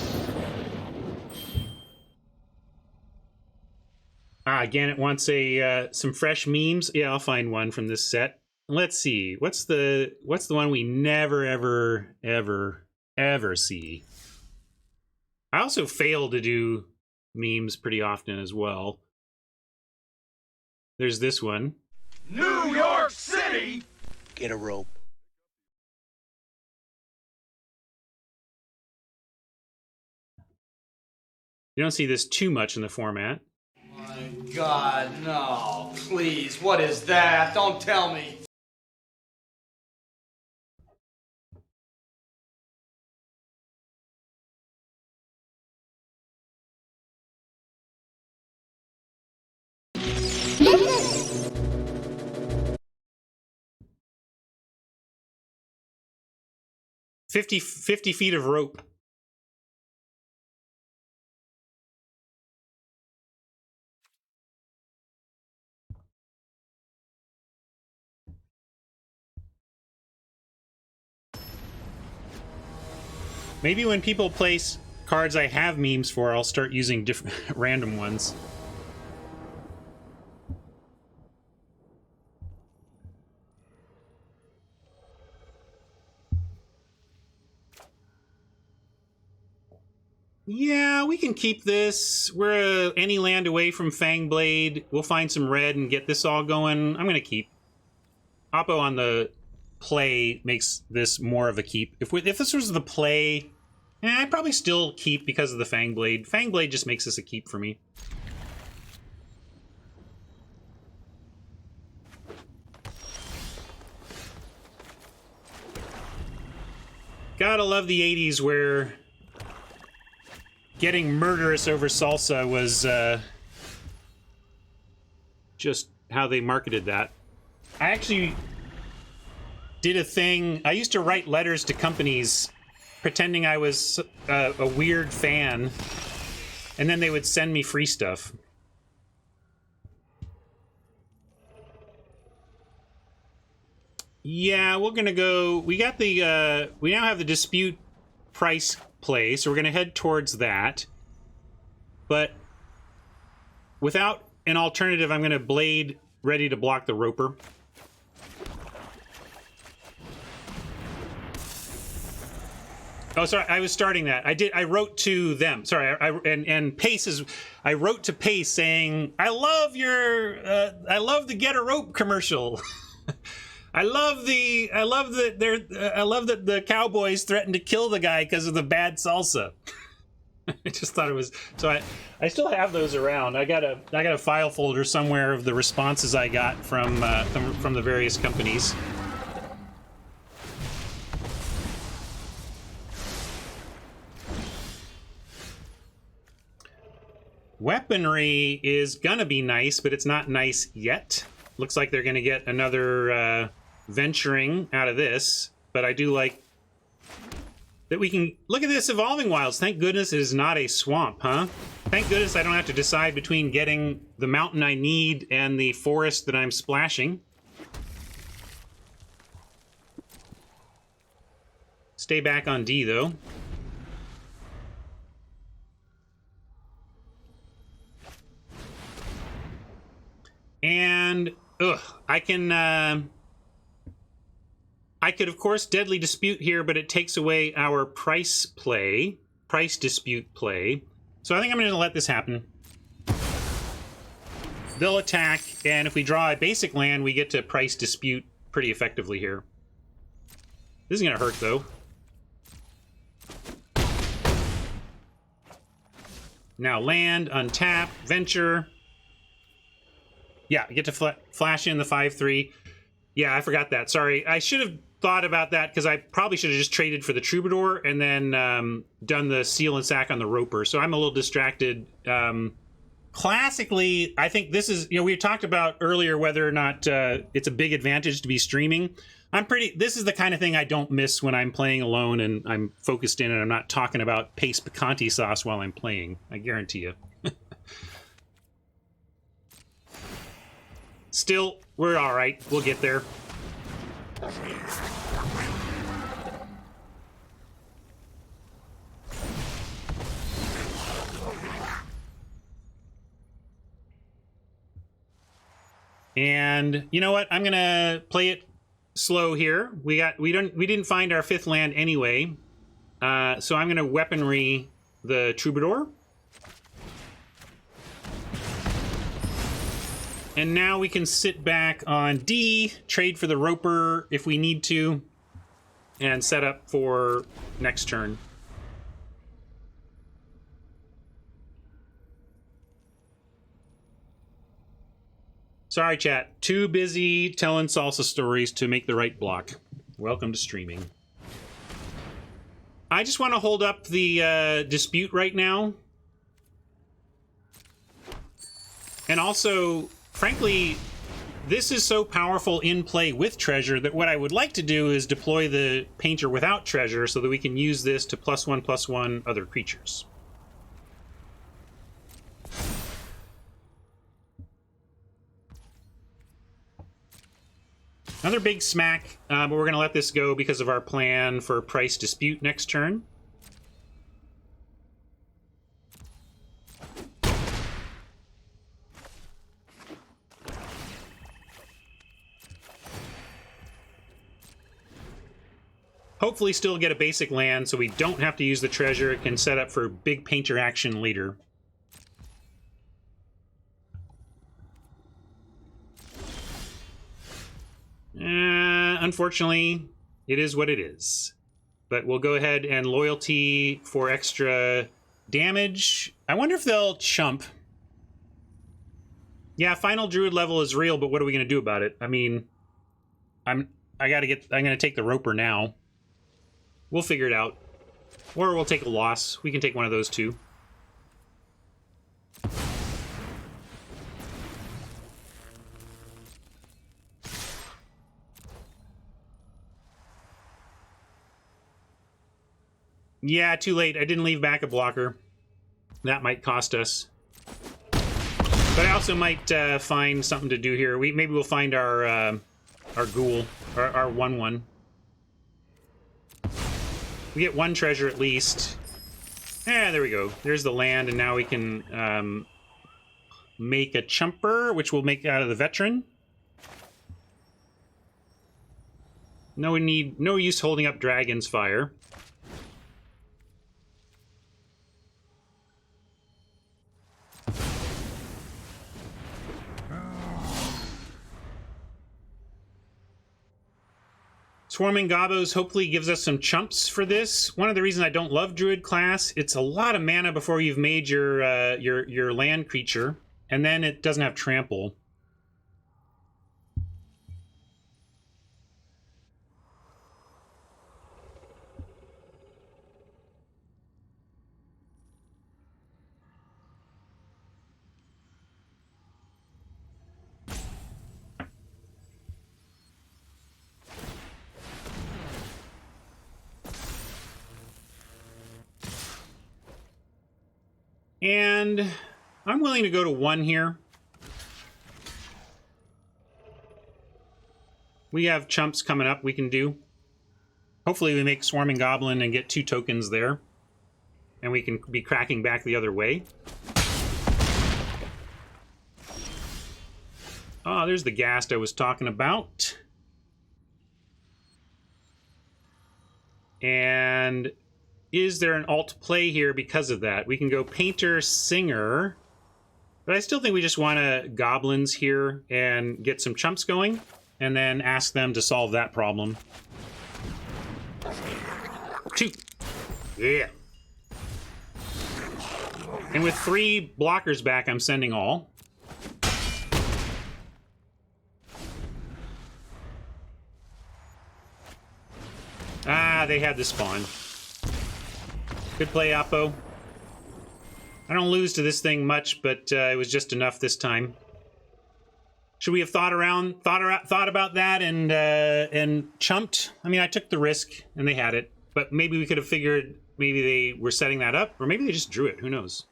Again, it wants a some fresh memes. Yeah, I'll find one from this set. Let's see. What's the one we never ever see? I also fail to do memes pretty often as well. There's this one. New York City! Get a rope. You don't see this too much in the format. My God, no. Please, what is that? Don't tell me. 50 feet of rope. Maybe when people place cards I have memes for, I'll start using different random ones. Yeah, we can keep this. We're any land away from Fangblade. We'll find some red and get this all going. I'm gonna keep. Oppo on the play makes this more of a keep. If this was the play, I'd probably still keep because of the Fangblade. Fangblade just makes this a keep for me. Gotta love the 80s where getting murderous over salsa was just how they marketed that. I actually did a thing. I used to write letters to companies pretending I was a weird fan, and then they would send me free stuff. Yeah, we're gonna go. We got the. We now have the dispute price play, so we're gonna head towards that. But without an alternative, I'm gonna blade ready to block the roper. Oh, sorry, I was starting that. I wrote to them. Sorry, and Pace is. I wrote to Pace saying, "I love the Get a Rope commercial. I love that the Cowboys threatened to kill the guy because of the bad salsa." I just thought it was so. I still have those around. I got a file folder somewhere of the responses I got from the various companies. Weaponry is gonna be nice, but it's not nice yet. Looks like they're gonna get another venturing out of this, but I do like that we can look at this Evolving Wilds. Thank goodness it is not a swamp, huh? Thank goodness I don't have to decide between getting the mountain I need and the forest that I'm splashing. Stay back on D, though. And, I could, of course, Deadly Dispute here, but it takes away our price dispute play. So I think I'm going to let this happen. They'll attack, and if we draw a basic land, we get to price dispute pretty effectively here. This is going to hurt, though. Now land, untap, venture. Yeah, you get to flash in the 5/3. Yeah, I forgot that. Sorry. I should have thought about that because I probably should have just traded for the Troubadour and then done the Seal and Sack on the Roper. So I'm a little distracted. Classically, I think this is, we talked about earlier whether or not it's a big advantage to be streaming. This is the kind of thing I don't miss when I'm playing alone and I'm focused in and I'm not talking about paste picante sauce while I'm playing. I guarantee you. Still, we're all right. We'll get there. And you know what? I'm gonna play it slow here. We didn't find our 5th land anyway, so I'm gonna weaponry the Troubadour. And now we can sit back on D, trade for the Roper if we need to, and set up for next turn. Sorry, chat. Too busy telling salsa stories to make the right block. Welcome to streaming. I just want to hold up the dispute right now. And also, frankly, This is so powerful in play with treasure that what I would like to do is deploy the painter without treasure so that we can use this to +1/+1 other creatures. Another big smack, but we're going to let this go because of our plan for price dispute next turn. Hopefully still get a basic land so we don't have to use the treasure. It can set up for big painter action later. Unfortunately, it is what it is. But we'll go ahead and loyalty for extra damage. I wonder if they'll chump. Yeah, final druid level is real, but what are we going to do about it? I mean, I'm going to take the roper now. We'll figure it out. Or we'll take a loss. We can take one of those two. Yeah, too late. I didn't leave back a blocker. That might cost us. But I also might find something to do here. Maybe we'll find our ghoul, our 1/1. We get one treasure at least. Yeah, there we go. There's the land, and now we can make a chumper, which we'll make out of the veteran. No use holding up Dragon's Fire. Swarming Gobos hopefully gives us some chumps for this. One of the reasons I don't love Druid class, it's a lot of mana before you've made your land creature, and then it doesn't have trample. And I'm willing to go to 1 here. We have chumps coming up we can do. Hopefully we make Swarming Goblin and get 2 tokens there. And we can be cracking back the other way. Oh, there's the ghast I was talking about. And is there an alt play here because of that? We can go Painter, Singer. But I still think we just want to Goblins here and get some chumps going. And then ask them to solve that problem. 2. Yeah. And with 3 blockers back, I'm sending all. Ah, they had the spawn. Good play, Oppo. I don't lose to this thing much, but it was just enough this time. Should we have thought about that and chumped? I mean, I took the risk and they had it, but maybe we could have figured maybe they were setting that up, or maybe they just drew it. Who knows?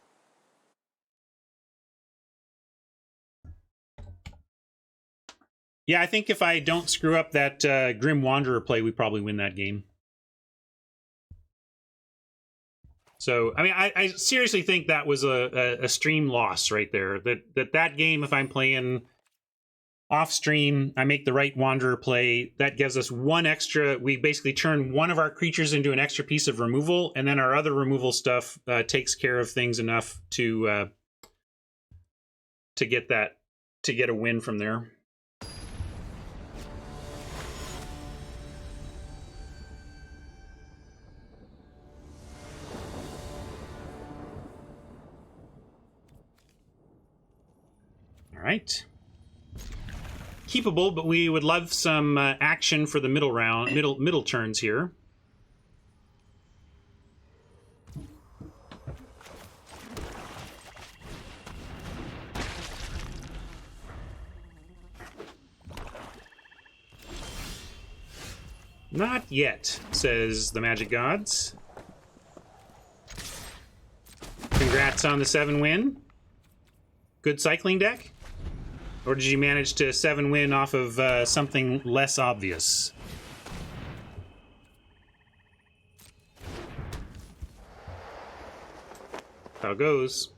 Yeah, I think if I don't screw up that Grim Wanderer play, we probably win that game. So, I mean, I seriously think that was a stream loss right there. That game, if I'm playing off stream, I make the right Wanderer play, that gives us 1 extra. We basically turn one of our creatures into an extra piece of removal, and then our other removal stuff takes care of things enough to get a win from there. All right. Keepable, but we would love some action for the middle turns here. Not yet, says the Magic Gods. Congrats on the 7 win. Good cycling deck? Or did you manage to 7 win off of something less obvious? How it goes.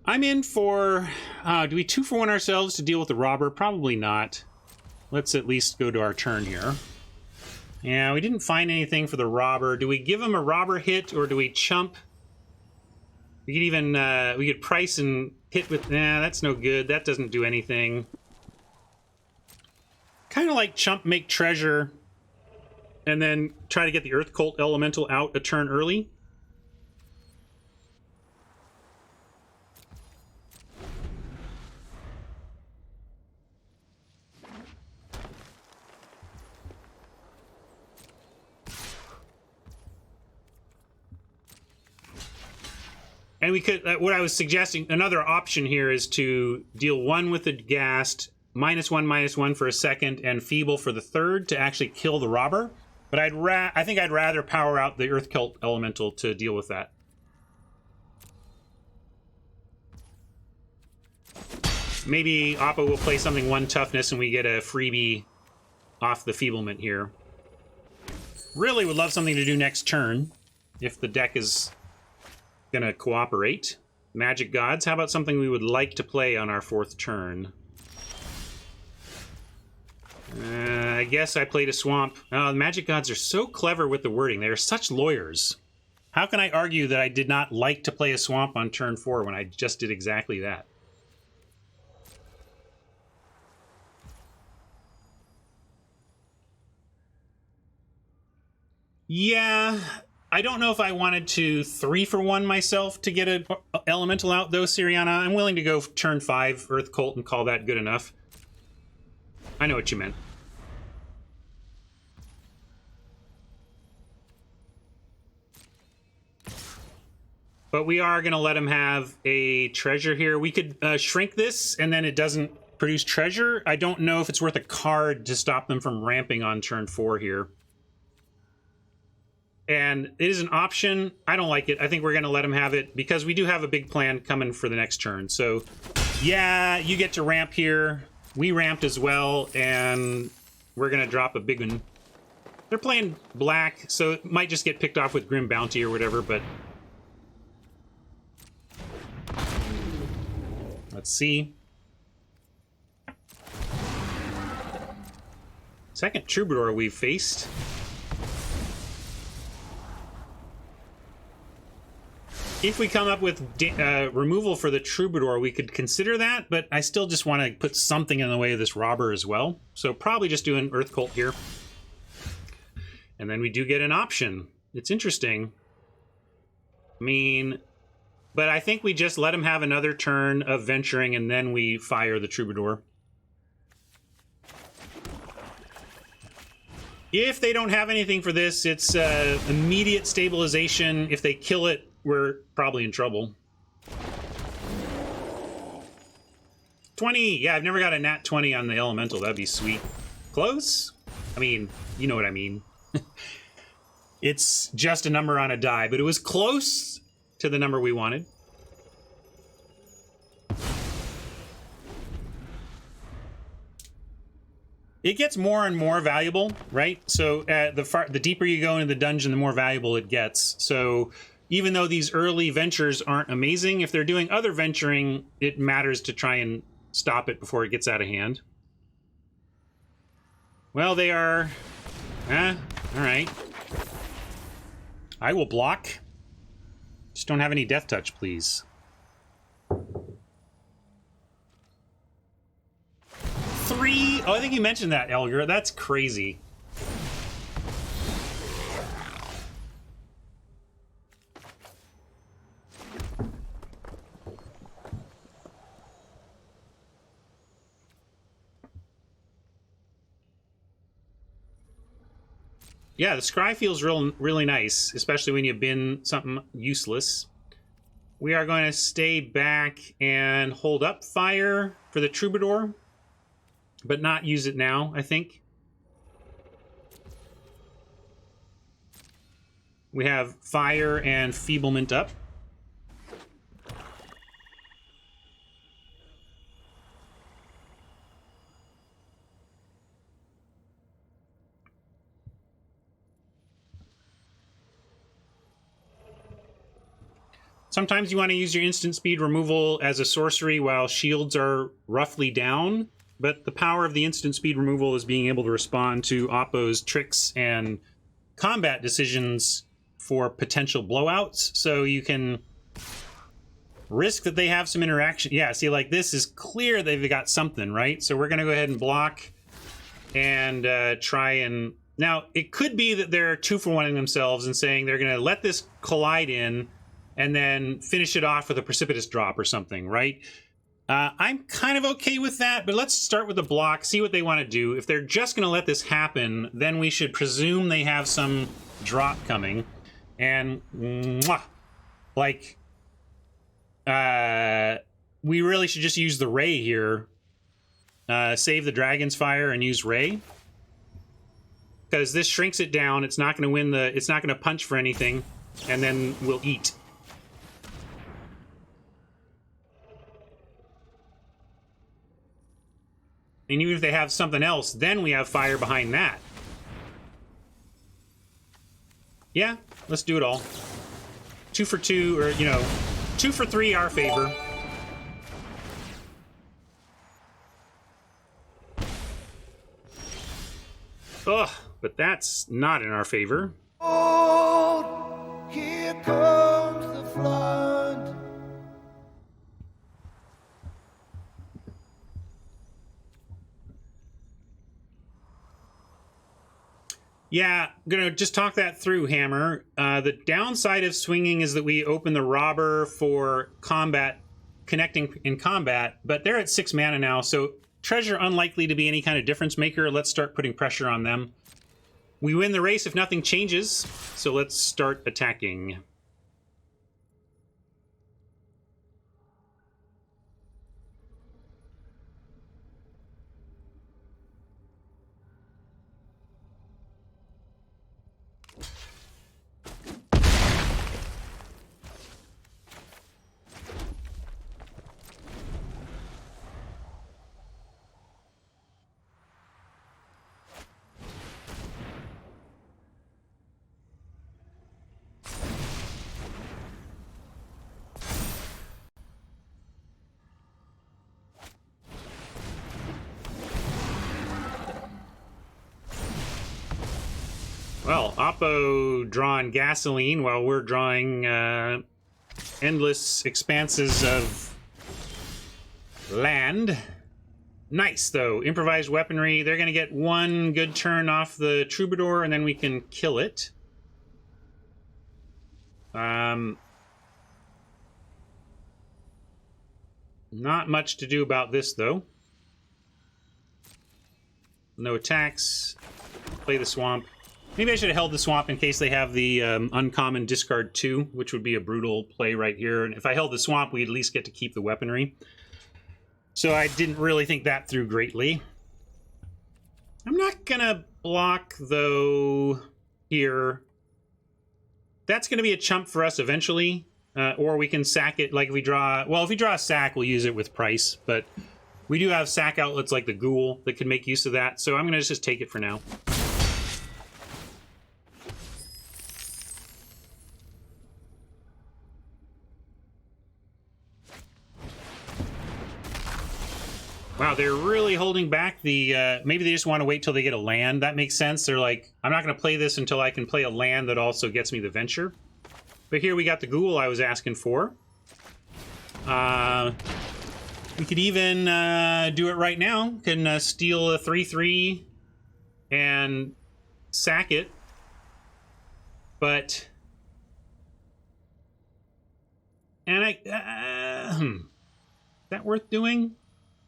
I'm in for... do we 2-for-1 ourselves to deal with the robber? Probably not. Let's at least go to our turn here. Yeah, we didn't find anything for the robber. Do we give him a robber hit, or do we chump? We could even... we could price and hit with... Nah, that's no good. That doesn't do anything. Kind of like chump, make treasure, and then try to get the Earth Cult Elemental out a turn early. And we could, what I was suggesting, another option here is to deal 1 with the Ghast, -1/-1 for a second, and Feeble for the third to actually kill the robber. But I think I'd rather power out the Earth Cult Elemental to deal with that. Maybe Oppo will play something 1 toughness and we get a freebie off the Feeblement here. Really would love something to do next turn, if the deck is gonna cooperate. Magic Gods, how about something we would like to play on our 4th turn? I guess I played a Swamp. Oh, the Magic Gods are so clever with the wording. They are such lawyers. How can I argue that I did not like to play a Swamp on turn 4 when I just did exactly that? Yeah, I don't know if I wanted to 3-for-1 myself to get an Elemental out, though, Siriana. I'm willing to go turn 5 Earth Cult and call that good enough. I know what you meant. But we are going to let him have a treasure here. We could shrink this, and then it doesn't produce treasure. I don't know if it's worth a card to stop them from ramping on turn 4 here. And it is an option. I don't like it. I think we're going to let him have it because we do have a big plan coming for the next turn. So, yeah, you get to ramp here. We ramped as well, and we're going to drop a big one. They're playing black, so it might just get picked off with Grim Bounty or whatever, but... Let's see. Second Troubadour we've faced. If we come up with removal for the Troubadour, we could consider that, but I still just want to put something in the way of this robber as well. So probably just do an Earth Cult here. And then we do get an option. It's interesting. I mean, but I think we just let him have another turn of venturing, and then we fire the Troubadour. If they don't have anything for this, it's immediate stabilization. If they kill it, we're probably in trouble. 20! Yeah, I've never got a nat 20 on the Elemental. That'd be sweet. Close? I mean, you know what I mean. It's just a number on a die, but it was close to the number we wanted. It gets more and more valuable, right? So the deeper you go into the dungeon, the more valuable it gets. So even though these early ventures aren't amazing, if they're doing other venturing, it matters to try and stop it before it gets out of hand. Well, they are... all right. I will block. Just don't have any death touch, please. 3? Oh, I think you mentioned that, Elgar. That's crazy. Yeah, the scry feels really nice, especially when you bin something useless. we are going to stay back and hold up fire for the Troubadour, but not use it now, I think. We have fire and feeblement up. Sometimes you want to use your instant speed removal as a sorcery while shields are roughly down, but the power of the instant speed removal is being able to respond to Oppo's tricks and combat decisions for potential blowouts, so you can risk that they have some interaction. Yeah, see, like, this is clear they've got something, right? So we're going to go ahead and block and try and... Now, it could be that they're 2-for-1ing themselves and saying they're going to let this collide in and then finish it off with a precipitous drop or something, right? I'm kind of okay with that, but let's start with the block, see what they want to do. If they're just going to let this happen, then we should presume they have some drop coming. And, like, we really should just use the Ray here. Save the Dragon's Fire and use Ray. Because this shrinks it down, it's not going to win the... It's not going to punch for anything, and then we'll eat. And even if they have something else, then we have fire behind that. Yeah, let's do it all. 2 for 2, or, you know, 2 for 3 our favor. Ugh, but that's not in our favor. Oh, here comes the flood. Yeah, I'm gonna just talk that through, Hammer. The downside of swinging is that we open the Robber for combat, connecting in combat, but they're at 6 mana now, so Treasure unlikely to be any kind of difference maker. Let's start putting pressure on them. We win the race if nothing changes, so let's start attacking. Well, Oppo drawing gasoline while we're drawing endless expanses of land. Nice, though. Improvised weaponry. They're going to get 1 good turn off the Troubadour, and then we can kill it. Not much to do about this, though. No attacks. Play the swamp. Maybe I should have held the swamp in case they have the uncommon discard 2, which would be a brutal play right here. And if I held the swamp, we'd at least get to keep the weaponry. So I didn't really think that through greatly. I'm not gonna block, though, here. That's gonna be a chump for us eventually. Or we can sack it, like if we draw... Well, if we draw a sack, we'll use it with price. But we do have sack outlets like the Ghoul that can make use of that. So I'm gonna just take it for now. Wow, they're really holding back the... maybe they just want to wait till they get a land. That makes sense. They're like, I'm not going to play this until I can play a land that also gets me the Venture. But here we got the Ghoul I was asking for. We could even do it right now. Can steal a 3/3 and sack it. But... And is that worth doing?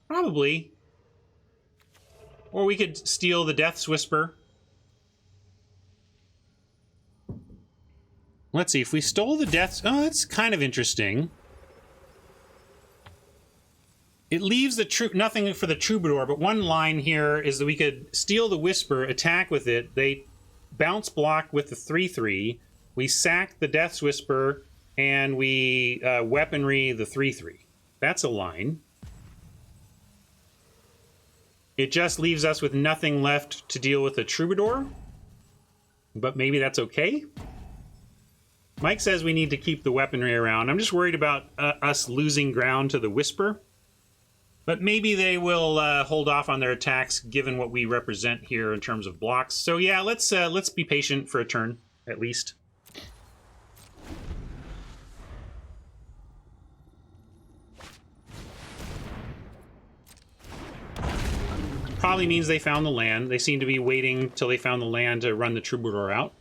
Probably. Or we could steal the Death's Whisper. Let's see, if we stole the Death's... Oh, that's kind of interesting. It leaves the nothing for the Troubadour, but one line here is that we could steal the Whisper, attack with it. They bounce block with the 3/3. We sack the Death's Whisper, and we weaponry the 3/3. That's a line. It just leaves us with nothing left to deal with the Troubadour, but maybe that's okay. Mike says we need to keep the weaponry around. I'm just worried about us losing ground to the Whisper. But maybe they will hold off on their attacks, given what we represent here in terms of blocks. So yeah, let's be patient for a turn, at least. Probably means they found the land. They seem to be waiting till they found the land to run the Troubadour out.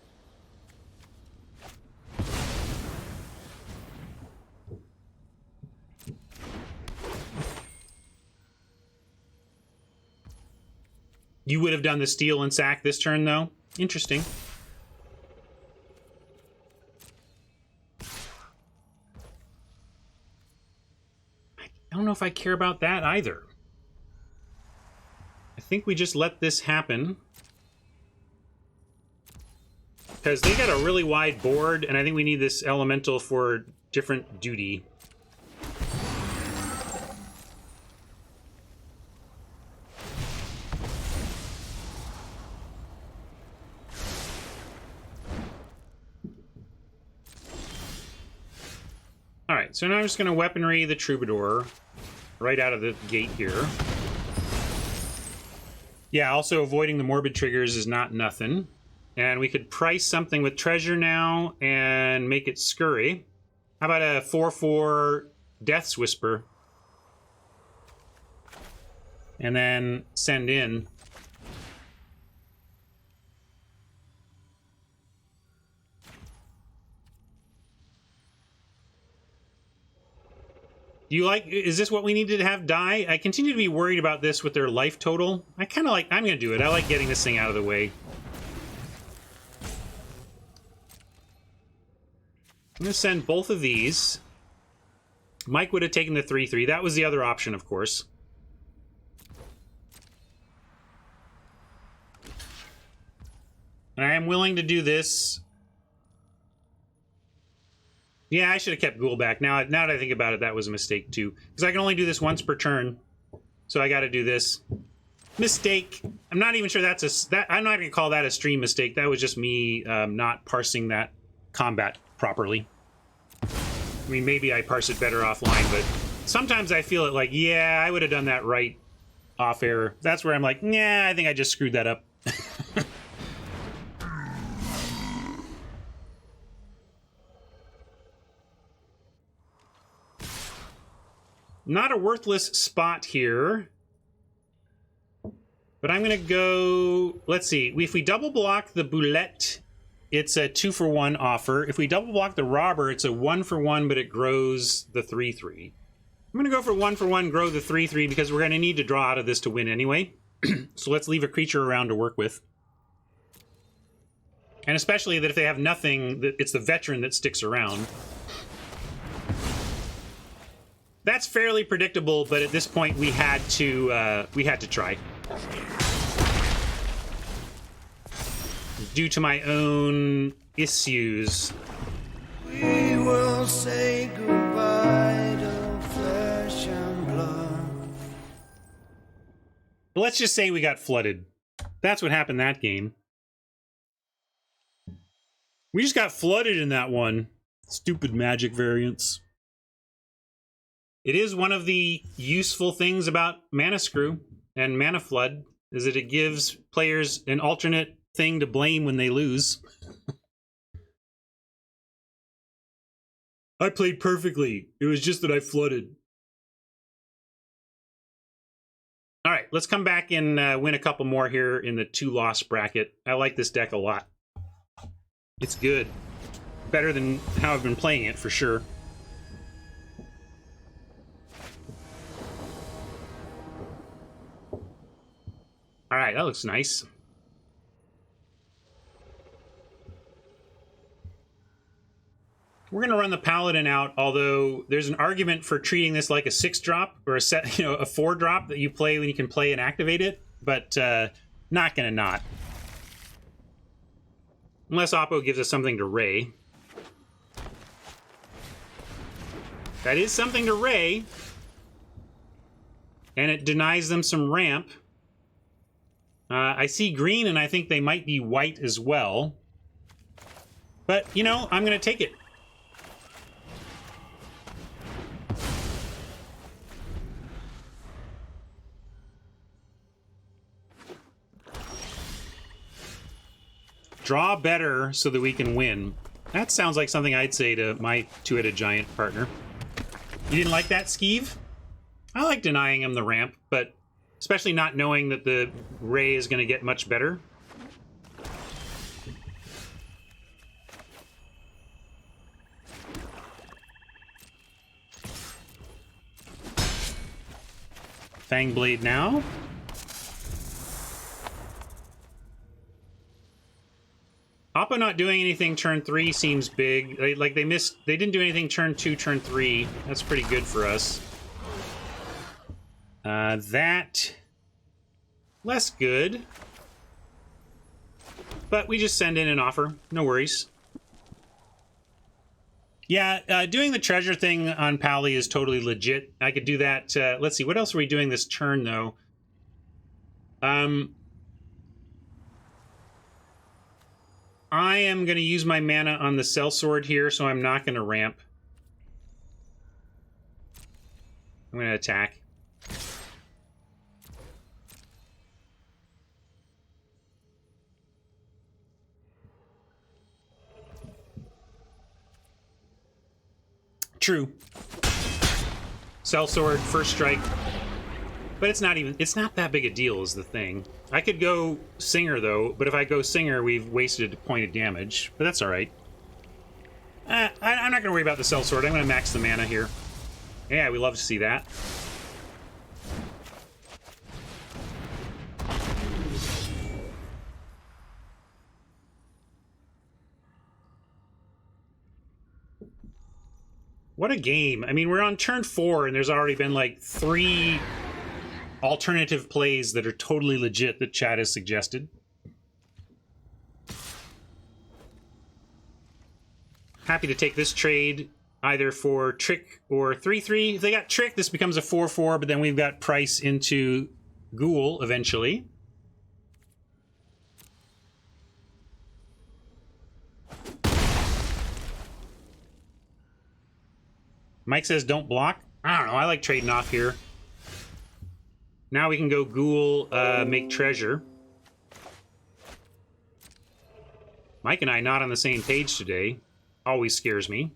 You would have done the steal and sack this turn, though? Interesting. I don't know if I care about that either. I think we just let this happen. Because they got a really wide board, and I think we need this elemental for different duty. Alright, so now I'm just going to weaponry the Troubadour right out of the gate here. Yeah, also avoiding the morbid triggers is not nothing. And we could price something with treasure now and make it scurry. How about a 4/4 Death's Whisper? And then send in. Do you like, is this what we needed to have die? I continue to be worried about this with their life total. I kind of like, I'm going to do it. I like getting this thing out of the way. I'm going to send both of these. Mike would have taken the 3/3. That was the other option, of course. And I am willing to do this. Yeah, I should have kept Ghoul back. Now that I think about it, that was a mistake too. Because I can only do this once per turn. So I got to do this. Mistake. I'm not even sure that's I'm not going to call that a stream mistake. That was just me not parsing that combat properly. I mean, maybe I parse it better offline, but sometimes I feel it like, yeah, I would have done that right off air. That's where I'm like, nah, I think I just screwed that up. Not a worthless spot here. But I'm going to go... Let's see. If we double block the Boulette, it's a 2-for-1 offer. If we double block the Robber, it's a 1-for-1, but it grows the 3/3. I'm going to go for 1-for-1, grow the 3/3, because we're going to need to draw out of this to win anyway. So let's leave a creature around to work with. And especially that if they have nothing, it's the Veteran that sticks around. That's fairly predictable, but at this point we had to try. Due to my own issues. We will say goodbye to flesh and blood. But let's just say we got flooded. That's what happened that game. We just got flooded in that one. Stupid Magic variants. It is one of the useful things about Mana Screw and Mana Flood, is that it gives players an alternate thing to blame when they lose. I played perfectly. It was just that I flooded. All right, let's come back and win a couple more here in the 2-loss bracket. I like this deck a lot. It's good. Better than how I've been playing it, for sure. All right, that looks nice. We're going to run the Paladin out, although there's an argument for treating this like a 6-drop or a 4-drop that you play when you can play and activate it, but not going to not. Unless Oppo gives us something to Ray. That is something to Ray. And it denies them some ramp. I see green, and I think they might be white as well. But, you know, I'm going to take it. Draw better so that we can win. That sounds like something I'd say to my two-headed giant partner. You didn't like that, Skeeve? I like denying him the ramp, but especially not knowing that the Ray is going to get much better. Fangblade now. Oppo not doing anything turn 3 seems big. Like they didn't do anything turn 2, turn 3. That's pretty good for us. That less good. But we just send in an offer. No worries. Yeah, doing the treasure thing on Pally is totally legit. I could do that. Let's see, what else are we doing this turn, though? I am going to use my mana on the sellsword here, so I'm not going to ramp. I'm going to attack. True. Sellsword, first strike. But it's not that big a deal is the thing. I could go Singer, though, but if I go Singer, we've wasted a point of damage. But that's alright. I'm not going to worry about the sellsword. I'm going to max the mana here. Yeah, we love to see that. What a game. I mean, we're on turn 4, and there's already been, like, 3 alternative plays that are totally legit that chat has suggested. Happy to take this trade either for Trick or 3-3. If they got Trick, this becomes a 4-4, but then we've got Price into Ghoul eventually. Mike says don't block. I don't know, I like trading off here. Now we can go Ghoul, make treasure. Mike and I not on the same page today. Always scares me.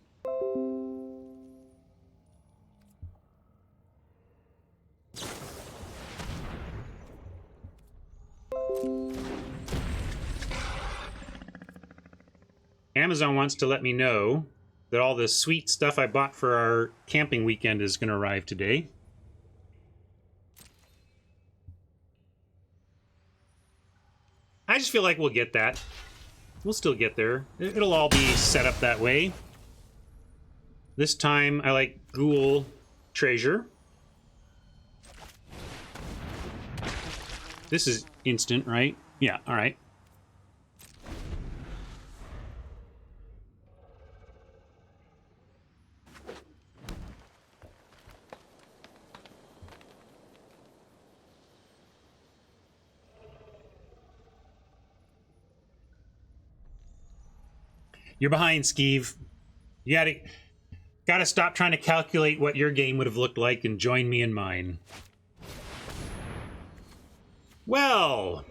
Amazon wants to let me know that all the sweet stuff I bought for our camping weekend is going to arrive today. I just feel like we'll get that. We'll still get there. It'll all be set up that way. This time, I like Ghoul Treasure. This is instant, right? Yeah, all right. You're behind, Skeeve. You gotta stop trying to calculate what your game would have looked like and join me in mine. Well.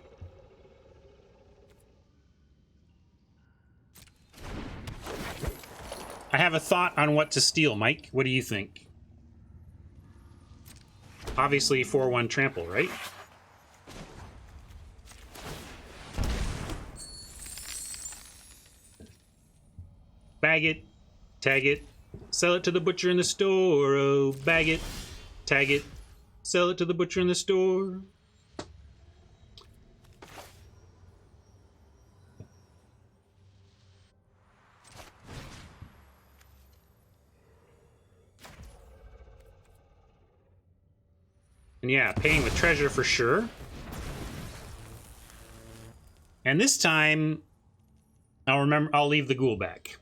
I have a thought on what to steal, Mike. What do you think? Obviously 4-1 trample, right? Bag it, tag it, sell it to the butcher in the store. Oh, bag it, tag it, sell it to the butcher in the store. And yeah, paying with treasure for sure. And this time, I'll leave the ghoul back.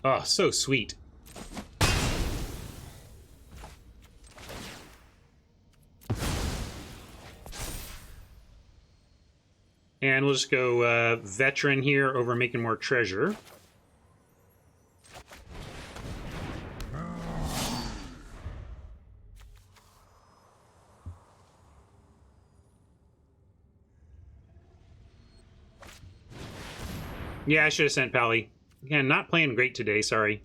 Oh, so sweet. And we'll just go veteran here over making more treasure. Yeah, I should have sent Pally. Again, not playing great today, sorry.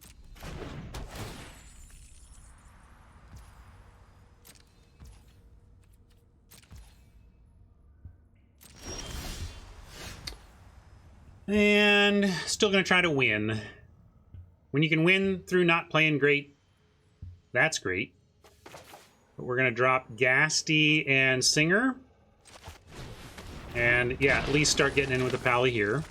And still going to try to win. When you can win through not playing great, that's great. But we're going to drop Gasty and Singer. And yeah, at least start getting in with a Pally here.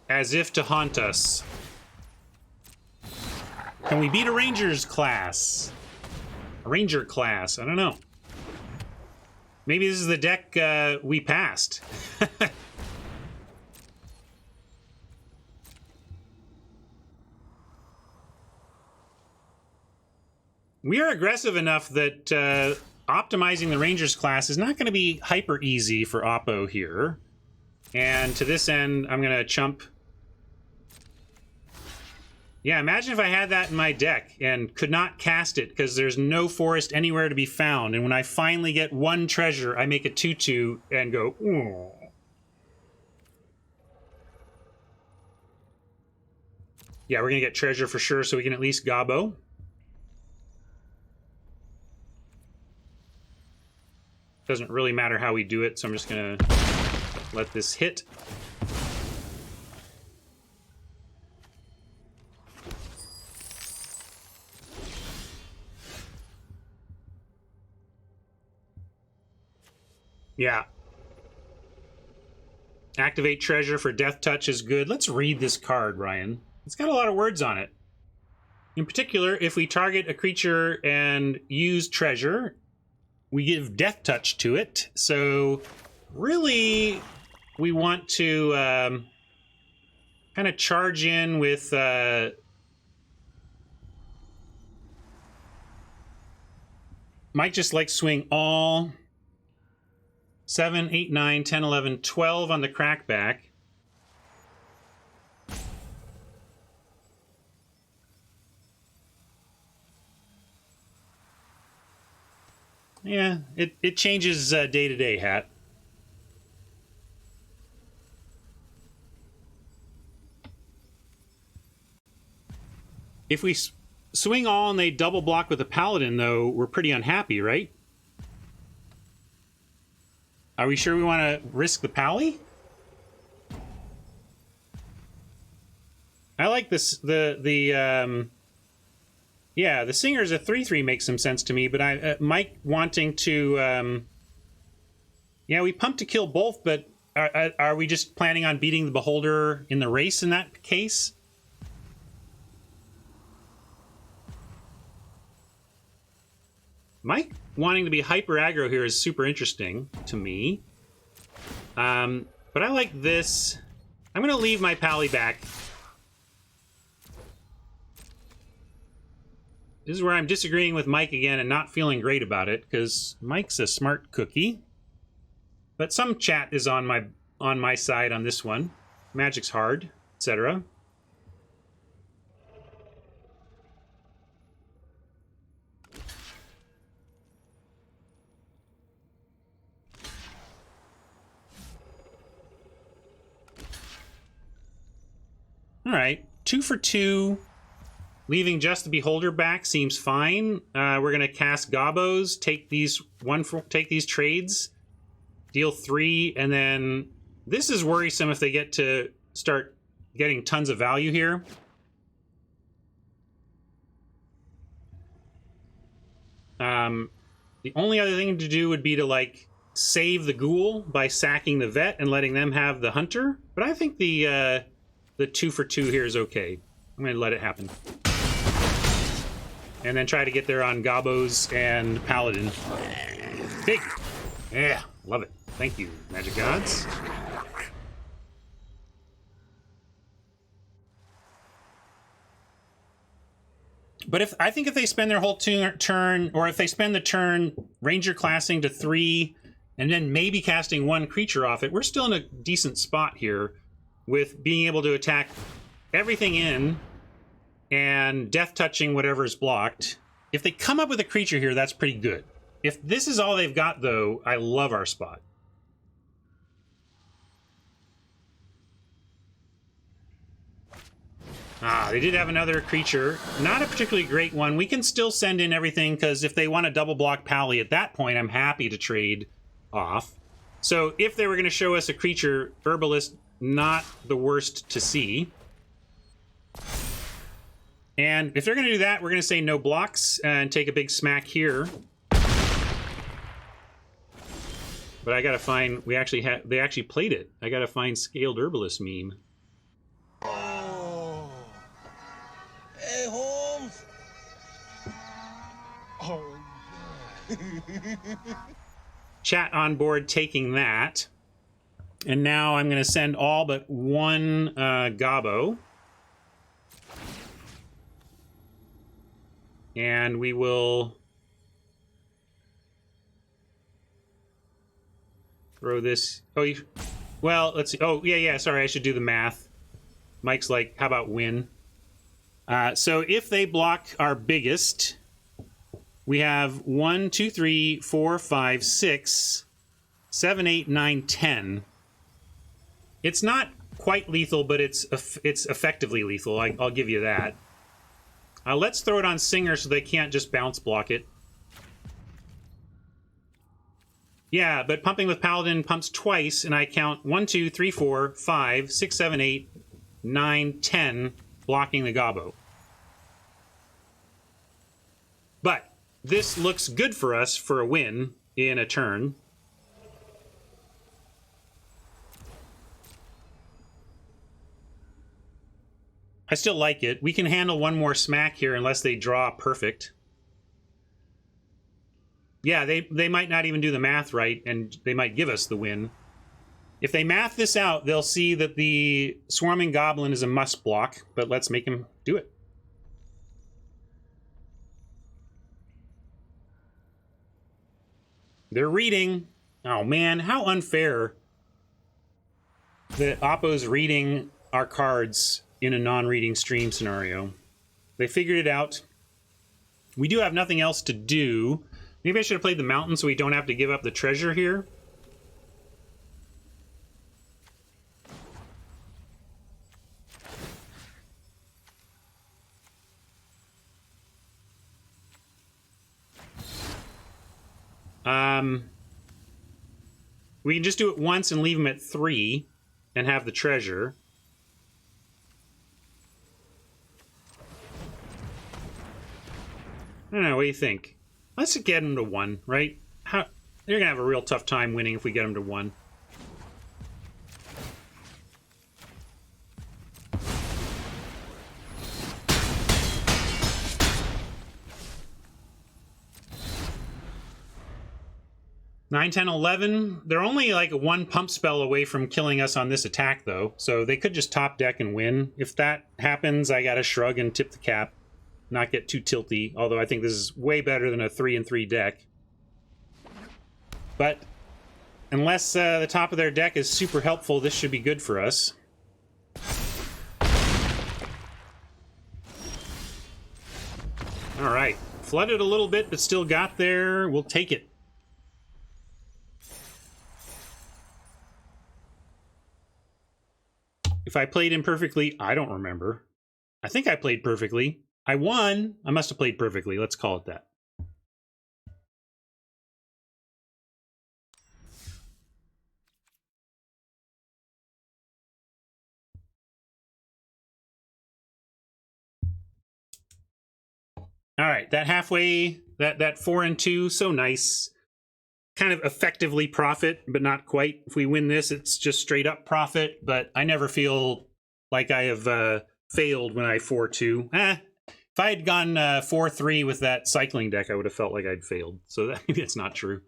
As if to haunt us. Can we beat a Rangers class? A Ranger class, I don't know. Maybe this is the deck we passed. We are aggressive enough that optimizing the Rangers class is not going to be hyper easy for Oppo here. And to this end, I'm going to chump. Yeah, imagine if I had that in my deck and could not cast it because there's no forest anywhere to be found. And when I finally get one treasure, I make a 2/2 and go, ooh. Yeah, we're going to get treasure for sure so we can at least gobbo. Doesn't really matter how we do it, so I'm just going to let this hit. Yeah. Activate treasure for death touch is good. Let's read this card, Ryan. It's got a lot of words on it. In particular, if we target a creature and use treasure, we give death touch to it. So really, we want to kind of charge in with might just like swing all 7, 8, 9, 10, 11, 12 on the crackback. Yeah, it changes day to day, Hat. If we swing all and they double block with a Paladin, though, we're pretty unhappy, right? Are we sure we want to risk the Pally? I like this. Yeah, the Singer's a 3/3 makes some sense to me, but Mike wanting to. Yeah, we pumped to kill both, but are we just planning on beating the Beholder in the race in that case? Mike wanting to be hyper aggro here is super interesting to me. But I like this. I'm going to leave my Pally back. This is where I'm disagreeing with Mike again and not feeling great about it, because Mike's a smart cookie. But some chat is on my side on this one. Magic's hard, etc. All right, 2 for 2. Leaving just the Beholder back seems fine. We're gonna cast Gobos, take these trades, deal 3, and then this is worrisome if they get to start getting tons of value here. The only other thing to do would be to, like, save the Ghoul by sacking the Vet and letting them have the Hunter. But I think the 2 for 2 here is okay. I'm going to let it happen. And then try to get there on Gobos and Paladin. Big! Yeah, love it. Thank you, Magic Gods. But I think if they spend their whole turn, or if they spend the turn Ranger classing to 3, and then maybe casting 1 creature off it, we're still in a decent spot here with being able to attack everything in and death touching whatever is blocked. If they come up with a creature here, that's pretty good. If this is all they've got, though, I love our spot. They did have another creature. Not a particularly great one. We can still send in everything, because if they want to double block Pally at that point, I'm happy to trade off. So if they were going to show us a creature, Herbalist, not the worst to see. And if they're going to do that, we're going to say no blocks and take a big smack here. But I got to find... they actually played it. I got to find Scaled Herbalist meme. Hey, Holmes. Oh. Chat on board taking that. And now I'm going to send all but 1 Gobbo. And we will throw this... Oh, well, let's see. Oh, yeah, sorry, I should do the math. Mike's like, how about win? So if they block our biggest, we have 1, 2, 3, 4, 5, 6, 7, 8, 9, 10. It's not quite lethal, but it's effectively lethal. I'll give you that. Let's throw it on Singer so they can't just bounce block it. Yeah, but pumping with Paladin pumps twice, and I count 1, 2, 3, 4, 5, 6, 7, 8, 9, 10, blocking the Gobbo. But this looks good for us for a win in a turn. I still like it. We can handle 1 more smack here unless they draw perfect. Yeah, they might not even do the math right, and they might give us the win. If they math this out, they'll see that the Swarming Goblin is a must block, but let's make him do it. They're reading. Oh man, how unfair that Oppo's reading our cards in a non-reading stream scenario. They figured it out. We do have nothing else to do. Maybe I should have played the mountain so we don't have to give up the treasure here. We can just do it once and leave them at 3 and have the treasure. I don't know, what do you think? Let's get them to 1, right? They're gonna have a real tough time winning if we get them to 1. Nine, 10, 11. They're only like 1 pump spell away from killing us on this attack, though. So they could just top deck and win. If that happens, I gotta shrug and tip the cap. Not get too tilty, although I think this is way better than a 3-3 deck. But unless the top of their deck is super helpful, this should be good for us. All right, flooded a little bit, but still got there. We'll take it. If I played imperfectly, I don't remember. I think I played perfectly. I won. I must have played perfectly. Let's call it that. All right, that halfway, that 4 and 2, so nice. Kind of effectively profit, but not quite. If we win this, it's just straight up profit, but I never feel like I have failed when I 4-2. If I had gone 4-3 with that cycling deck, I would have felt like I'd failed. So that, maybe it's not true.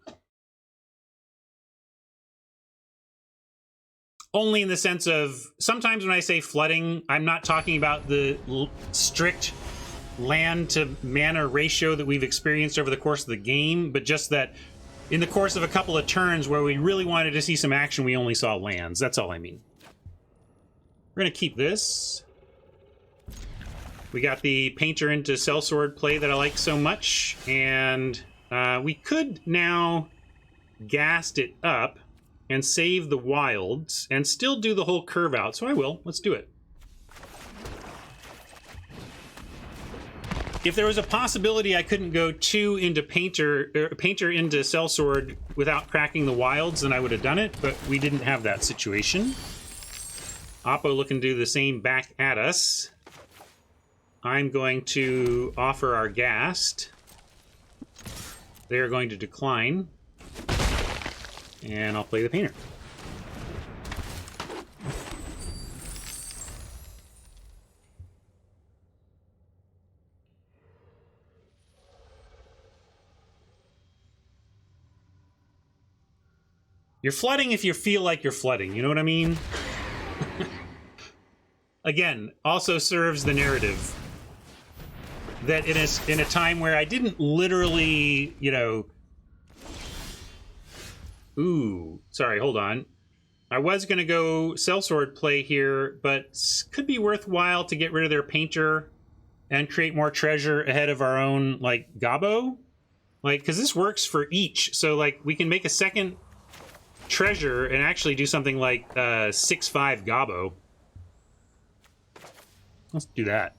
Only in the sense of, sometimes when I say flooding, I'm not talking about the strict land to mana ratio that we've experienced over the course of the game, but just that in the course of a couple of turns where we really wanted to see some action, we only saw lands. That's all I mean. We're going to keep this. We got the Painter into Sellsword play that I like so much, and we could now Ghast it up and save the wilds and still do the whole curve out, so I will. Let's do it. If there was a possibility I couldn't go 2 into Painter into Sellsword without cracking the wilds, then I would have done it, but we didn't have that situation. Oppo looking to do the same back at us. I'm going to offer our Ghast. They are going to decline. And I'll play the Painter. You're flooding if you feel like you're flooding, you know what I mean? Again, also serves the narrative that in a time where I didn't literally, you know... Ooh, sorry, hold on. I was going to go Sellsword play here, but could be worthwhile to get rid of their Painter and create more treasure ahead of our own, like, Gobbo. Like, because this works for each. So, like, we can make a second treasure and actually do something like 6-5 Gobbo. Let's do that.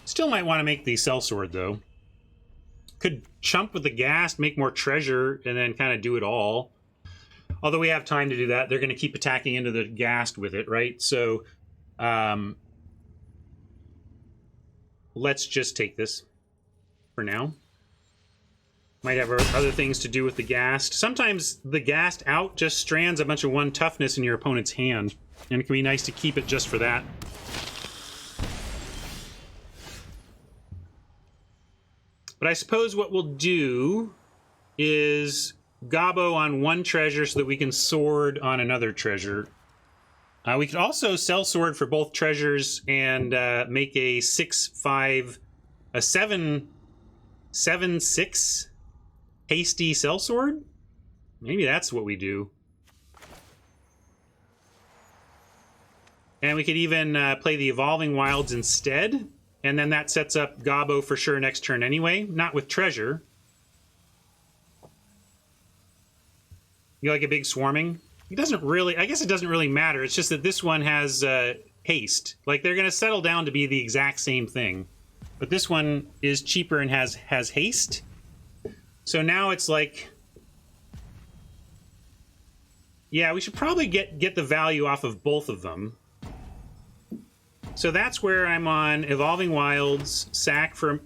Still might want to make the Sellsword, though. Could chump with the Ghast, make more treasure, and then kind of do it all. Although we have time to do that. They're going to keep attacking into the Ghast with it, right? So, let's just take this for now. Might have other things to do with the Ghast. Sometimes the Ghast out just strands a bunch of 1 toughness in your opponent's hand, and it can be nice to keep it just for that. But I suppose what we'll do is Gobbo on 1 treasure so that we can sword on another treasure. We could also Sellsword for both treasures and make a 6-5, a 7-6 hasty Sellsword? Maybe that's what we do. And we could even play the Evolving Wilds instead. And then that sets up Gobbo for sure next turn anyway. Not with treasure. You like a big swarming? It doesn't really... I guess it doesn't really matter. It's just that this one has haste. Like, they're going to settle down to be the exact same thing. But this one is cheaper and has haste. So now it's like... Yeah, we should probably get the value off of both of them. So that's where I'm on Evolving Wilds, sack for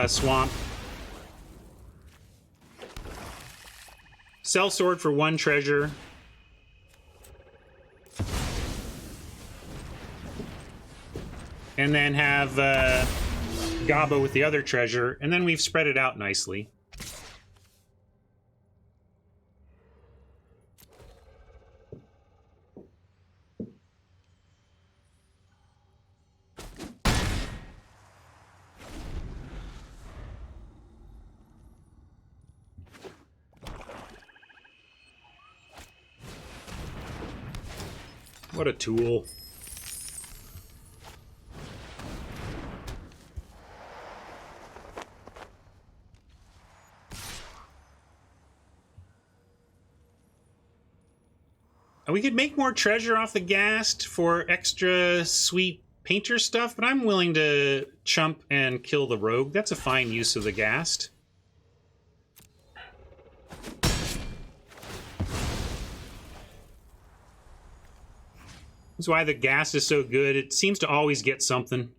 Swamp, Sellsword for 1 treasure, and then have Gobbo with the other treasure, and then we've spread it out nicely. What a tool. We could make more treasure off the ghast for extra sweet painter stuff, but I'm willing to chump and kill the rogue. That's a fine use of the ghast. That's why the ghast is so good. It seems to always get something.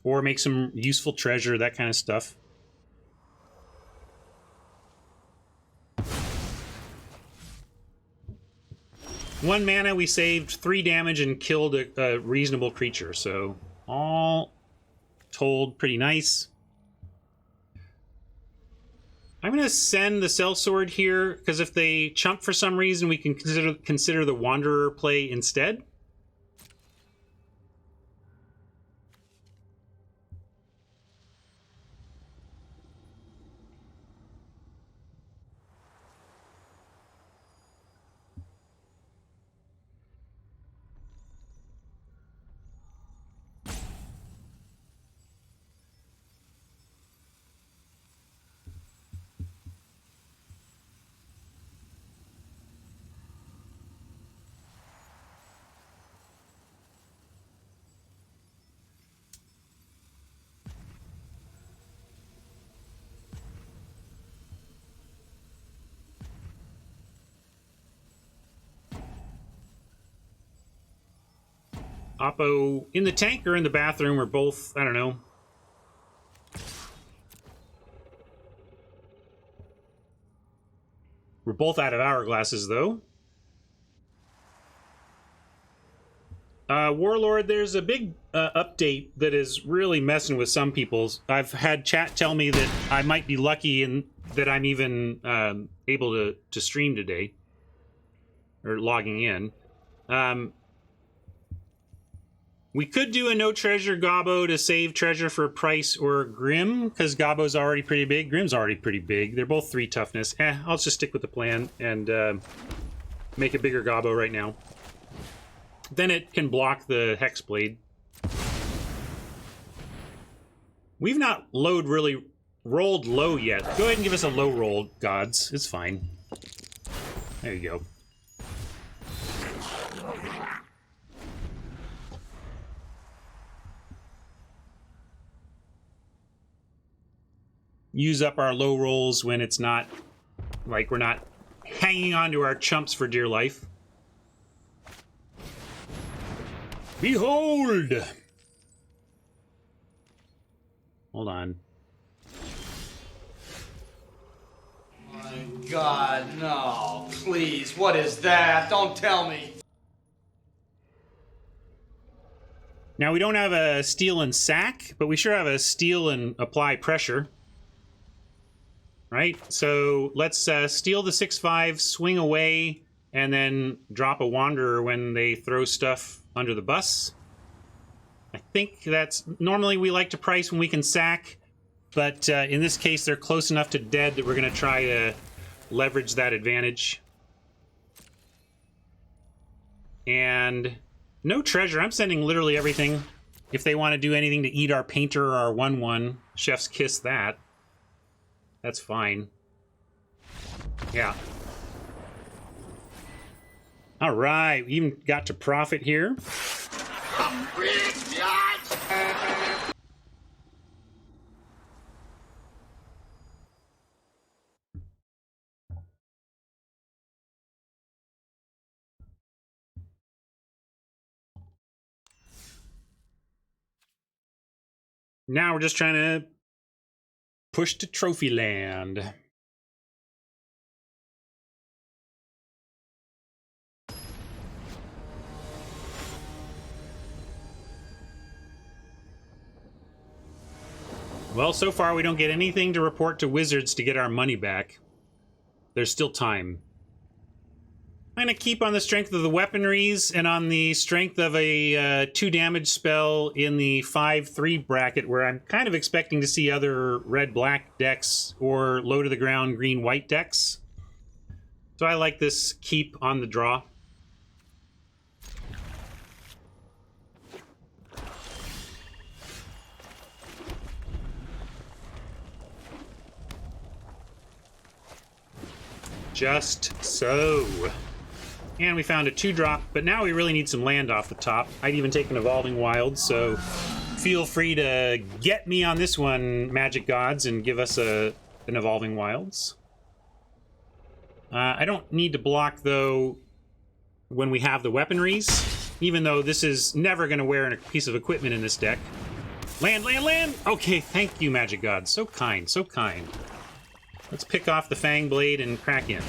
Or make some useful treasure, that kind of stuff. One mana, we saved 3 damage and killed a reasonable creature, so all told, pretty nice. I'm going to send the sellsword here, because if they chump for some reason, we can consider the Wanderer play instead. Oppo in the tank or in the bathroom or both, I don't know. We're both out of hourglasses, though. Warlord, there's a big update that is really messing with some people. I've had chat tell me that I might be lucky in that I'm even able to stream today. Or logging in. We could do a no treasure Gobbo to save treasure for Price or Grim, because Gobbo's already pretty big. Grim's already pretty big. They're both 3 toughness. I'll just stick with the plan and make a bigger Gobbo right now. Then it can block the Hexblade. We've not really rolled low yet. Go ahead and give us a low roll, gods. It's fine. There you go. Use up our low rolls when it's not, like, we're not hanging on to our chumps for dear life. Behold! Hold on. My God, no. Please, what is that? Don't tell me. Now, we don't have a steal and sack, but we sure have a steal and apply pressure. Right? So let's steal the 6/5, swing away, and then drop a Wanderer when they throw stuff under the bus. I think that's... Normally we like to price when we can sack, but in this case they're close enough to dead that we're going to try to leverage that advantage. And no treasure. I'm sending literally everything. If they want to do anything to eat our painter or our 1/1, chef's kiss that. That's fine. Yeah. All right, we even got to profit here. Now we're just trying to push to trophy land. Well, so far we don't get anything to report to Wizards to get our money back. There's still time. I'm going to keep on the strength of the weaponries and on the strength of a 2 damage spell in the 5/3 bracket, where I'm kind of expecting to see other red-black decks or low-to-the-ground green-white decks. So I like this keep on the draw. Just so. And we found a 2-drop, but now we really need some land off the top. I'd even take an Evolving Wild, so feel free to get me on this one, Magic Gods, and give us an Evolving Wilds. I don't need to block, though, when we have the weaponries, even though this is never going to wear a piece of equipment in this deck. Land, land, land! Okay, thank you, Magic Gods. So kind, so kind. Let's pick off the Fang Blade and crack in.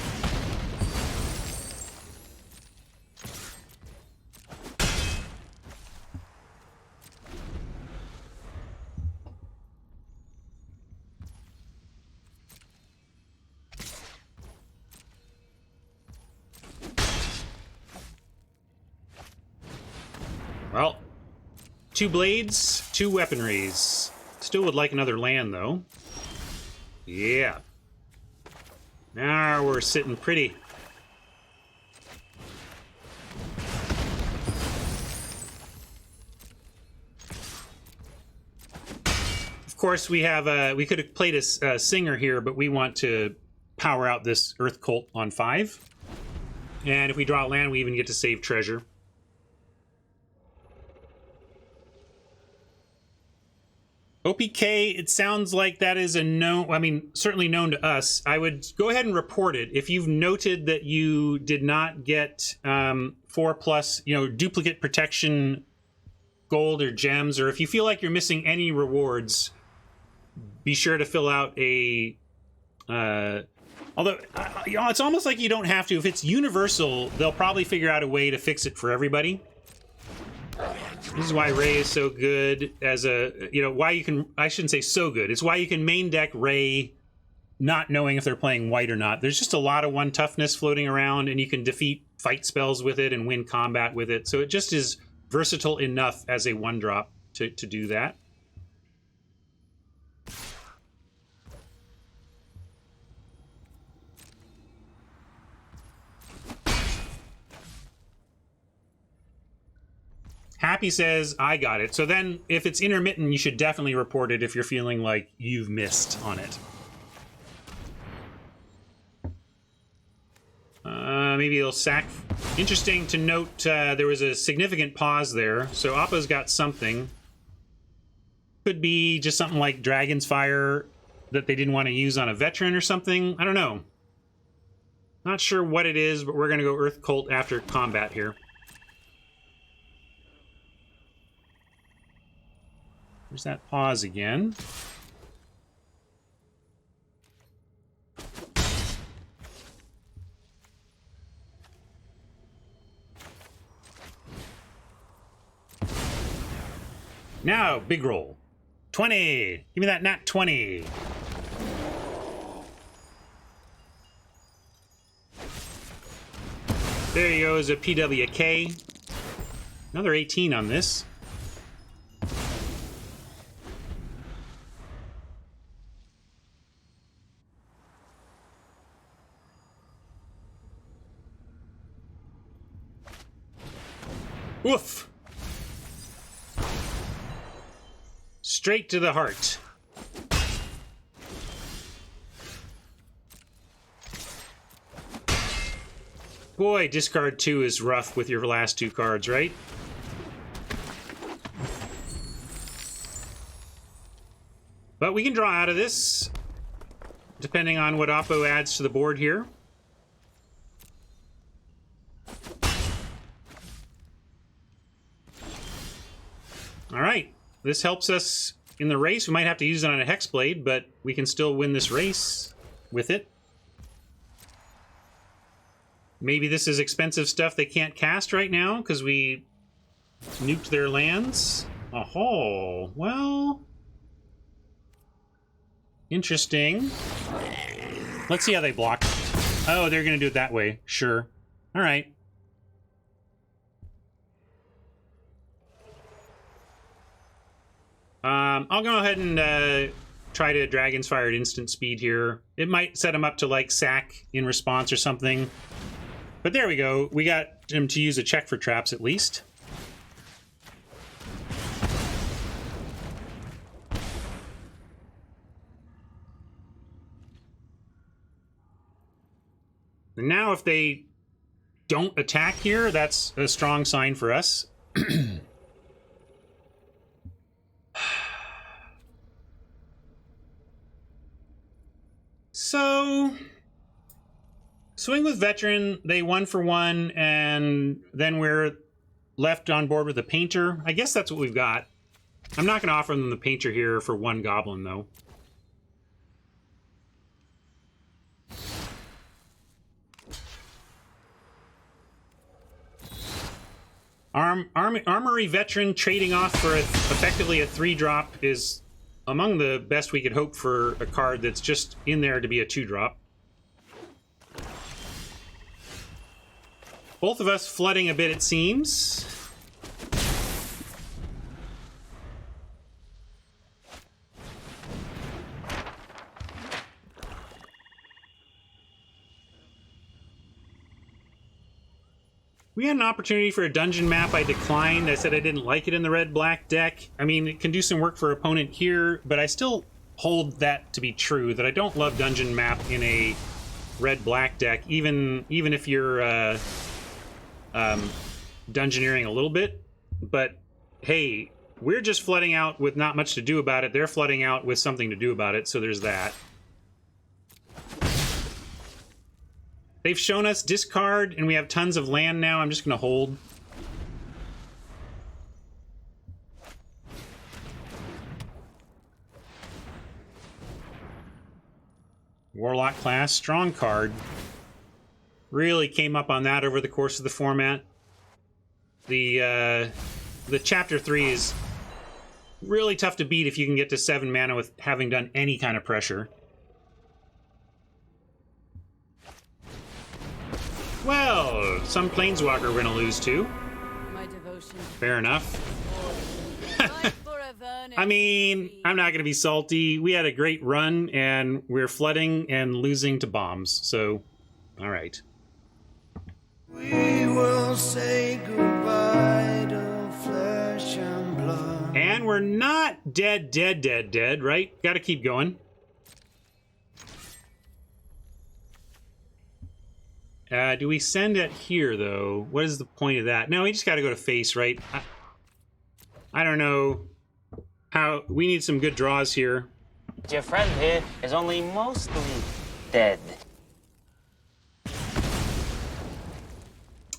Well, 2 blades, 2 weaponries. Still would like another land, though. Yeah. Now we're sitting pretty. Of course, we have we could have played a Singer here, but we want to power out this Earth Cult on 5. And if we draw land, we even get to save treasure. OPK, it sounds like that is a known, I mean, certainly known to us. I would go ahead and report it. If you've noted that you did not get 4+, duplicate protection gold or gems, or if you feel like you're missing any rewards, be sure to fill out a, although, it's almost like you don't have to. If it's universal, they'll probably figure out a way to fix it for everybody. This is why Ray is so good as a, why you can, I shouldn't say so good. It's why you can main deck Ray not knowing if they're playing white or not. There's just a lot of 1 toughness floating around, and you can defeat fight spells with it and win combat with it. So it just is versatile enough as a 1-drop to do that. Happy says, I got it. So then, if it's intermittent, you should definitely report it if you're feeling like you've missed on it. Maybe it'll sack. Interesting to note, there was a significant pause there. So Appa's got something. Could be just something like Dragon's Fire that they didn't want to use on a veteran or something. I don't know. Not sure what it is, but we're going to go Earth Cult after combat here. There's that pause again. Now, big roll. 20! Give me that nat 20! There you go, is a PWK. Another 18 on this. Woof! Straight to the heart. Boy, discard 2 is rough with your last 2 cards, right? But we can draw out of this, depending on what Oppo adds to the board here. All right, this helps us in the race. We might have to use it on a Hexblade, but we can still win this race with it. Maybe this is expensive stuff they can't cast right now because we nuked their lands. Oh, well, interesting. Let's see how they block. Oh, they're going to do it that way. Sure. All right. I'll go ahead and try to Dragon's Fire at instant speed here. It might set him up to, like, sack in response or something. But there we go. We got him to use a check for traps, at least. And now if they don't attack here, that's a strong sign for us. So, swing with veteran, they 1-for-1, and then we're left on board with a painter. I guess that's what we've got. I'm not going to offer them the painter here for 1 goblin, though. Armory veteran trading off for effectively a 3-drop is among the best we could hope for a card that's just in there to be a 2-drop. Both of us flooding a bit, it seems. We had an opportunity for a dungeon map. I declined. I said I didn't like it in the red-black deck. I mean, it can do some work for opponent here, but I still hold that to be true, that I don't love dungeon map in a red-black deck, even if you're dungeoneering a little bit. But, hey, we're just flooding out with not much to do about it. They're flooding out with something to do about it, so there's that. They've shown us discard, and we have tons of land now. I'm just going to hold. Warlock class, strong card. Really came up on that over the course of the format. The Chapter 3 is really tough to beat if you can get to 7 mana with having done any kind of pressure. Well, some Planeswalker we're going to lose to. My devotion. Fair enough. I mean, I'm not going to be salty. We had a great run, and we're flooding and losing to bombs. So, all right. We will say goodbye to flesh and blood. And we're not dead, right? Got to keep going. Do we send it here, though? What is the point of that? No, we just got to go to face, right? I don't know how... We need some good draws here. Your friend here is only mostly dead.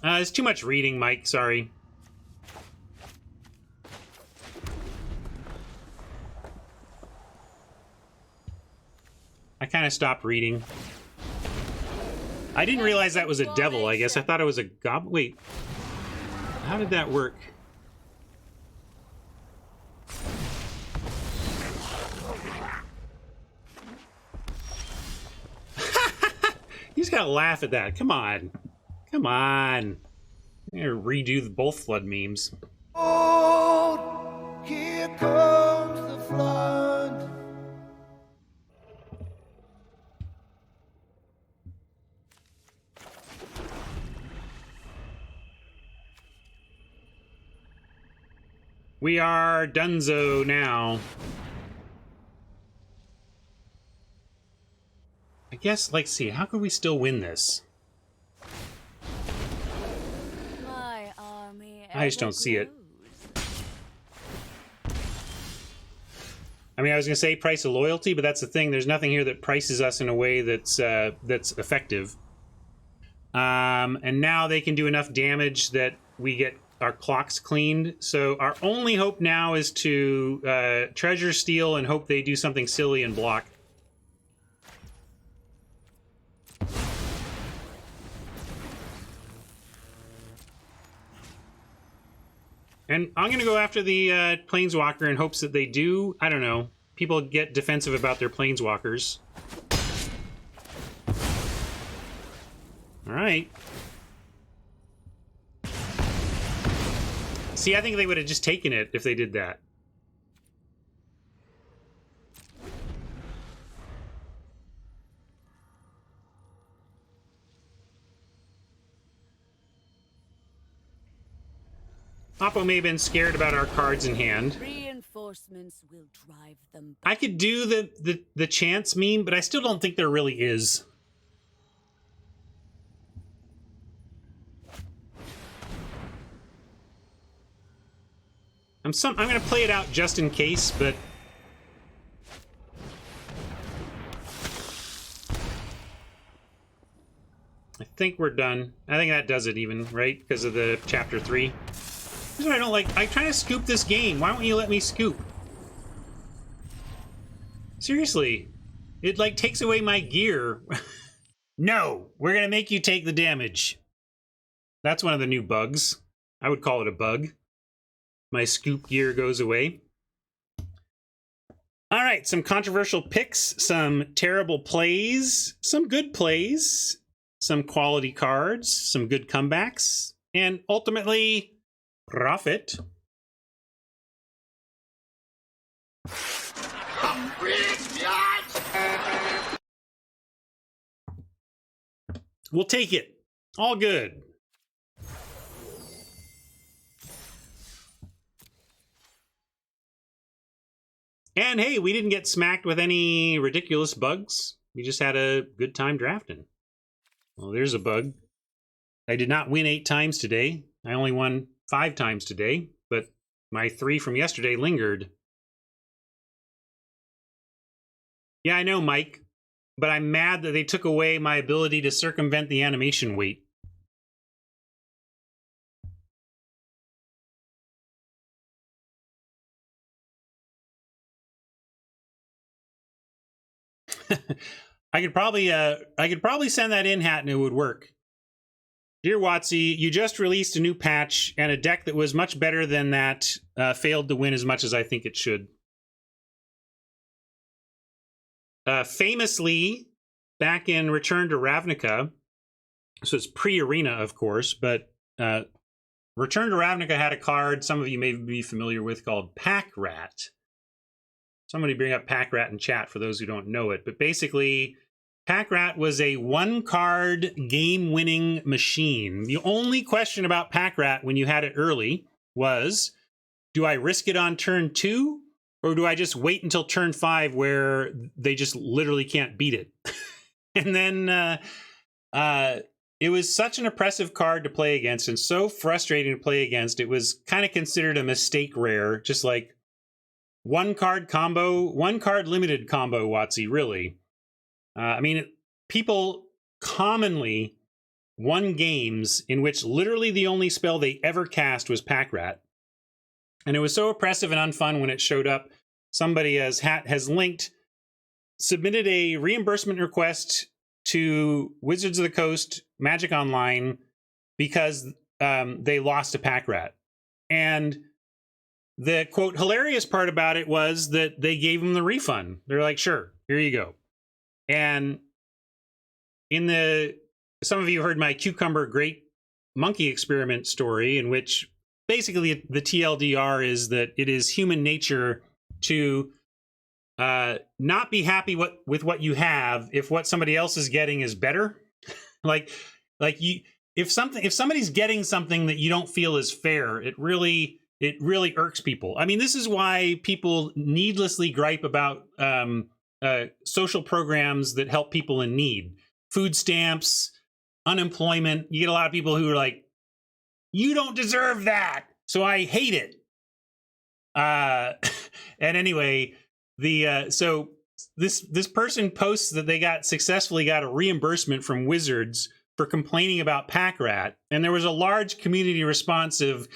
It's too much reading, Mike. Sorry. I kind of stopped reading. I didn't realize that was a devil, I guess. I thought it was a goblin. Wait. How did that work? You just gotta laugh at that. Come on. Come on. I'm gonna redo both flood memes. Oh, here comes the flood. We are donezo now. I guess, let's see, how could we still win this? My army I just don't see it. I mean, I was going to say price of loyalty, but that's the thing. There's nothing here that prices us in a way that's effective. And now they can do enough damage that we get our clocks cleaned. So our only hope now is to treasure steal and hope they do something silly and block. And I'm going to go after the Planeswalker in hopes that they do. I don't know. People get defensive about their Planeswalkers. All right. See, I think they would have just taken it if they did that. Oppo may have been scared about our cards in hand. Reinforcements will drive them back. I could do the chance meme, but I still don't think there really is. I'm gonna play it out just in case, but I think we're done. I think that does it even, right? Because of the chapter 3. This is what I don't like. I'm trying to scoop this game. Why don't you let me scoop? Seriously. It, like, takes away my gear. No! We're gonna make you take the damage. That's one of the new bugs. I would call it a bug. My scoop gear goes away. All right, some controversial picks, some terrible plays, some good plays, some quality cards, some good comebacks, and ultimately, profit. We'll take it. All good. And hey, we didn't get smacked with any ridiculous bugs. We just had a good time drafting. Well, there's a bug. I did not win 8 times today. I only won 5 times today, but my 3 from yesterday lingered. Yeah, I know, Mike, but I'm mad that they took away my ability to circumvent the animation wait. I could probably send that in, Hat, and it would work. Dear Watsy, you just released a new patch, and a deck that was much better than that failed to win as much as I think it should. Famously, back in Return to Ravnica, so it's pre-Arena, of course, but Return to Ravnica had a card some of you may be familiar with called Pack Rat. Somebody bring up Pack Rat in chat for those who don't know it. But basically, Pack Rat was a 1-card game-winning machine. The only question about Pack Rat when you had it early was, do I risk it on turn 2? Or do I just wait until turn 5 where they just literally can't beat it? And then it was such an oppressive card to play against and so frustrating to play against. It was kind of considered a mistake rare, just like 1-card combo, 1-card limited combo, Watsy, really. I mean, people commonly won games in which literally the only spell they ever cast was Pack Rat. And it was so oppressive and unfun when it showed up. Somebody, as Hat has linked, submitted a reimbursement request to Wizards of the Coast Magic Online because they lost to Pack Rat. And the, quote, hilarious part about it was that they gave him the refund. They're like, sure, here you go. And some of you heard my Cucumber Great Monkey Experiment story, in which basically the TLDR is that it is human nature to not be happy with what you have if what somebody else is getting is better. If somebody's getting something that you don't feel is fair, it really irks people. I mean, this is why people needlessly gripe about social programs that help people in need. Food stamps, unemployment. You get a lot of people who are like, you don't deserve that, so I hate it. And anyway, so this person posts that they successfully got a reimbursement from Wizards for complaining about Pack Rat, and there was a large community response of,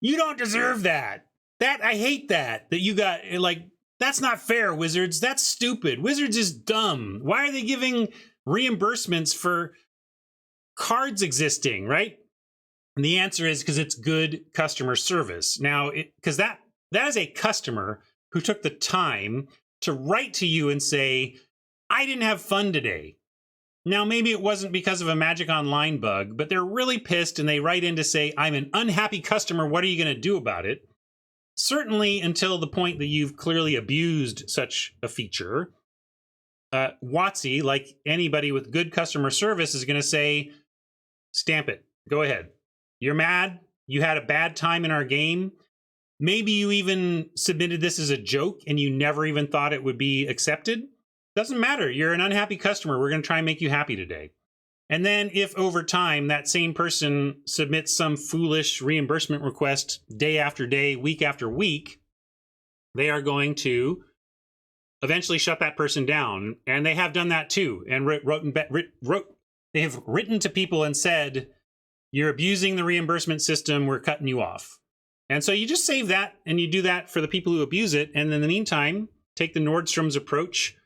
you don't deserve that. I hate that you got, like, that's not fair, Wizards. That's stupid. Wizards is dumb. Why are they giving reimbursements for cards existing, right? And the answer is because it's good customer service. Now, because that is a customer who took the time to write to you and say, I didn't have fun today. Now, maybe it wasn't because of a Magic Online bug, but they're really pissed and they write in to say, I'm an unhappy customer. What are you going to do about it? Certainly until the point that you've clearly abused such a feature. Watsy, like anybody with good customer service, is going to say, stamp it. Go ahead. You're mad. You had a bad time in our game. Maybe you even submitted this as a joke and you never even thought it would be accepted. Doesn't matter. You're an unhappy customer. We're going to try and make you happy today. And then if over time that same person submits some foolish reimbursement request day after day, week after week, they are going to eventually shut that person down. And they have done that too. And they have written to people and said, you're abusing the reimbursement system, we're cutting you off. And so you just save that and you do that for the people who abuse it. And in the meantime, take the Nordstrom's approach.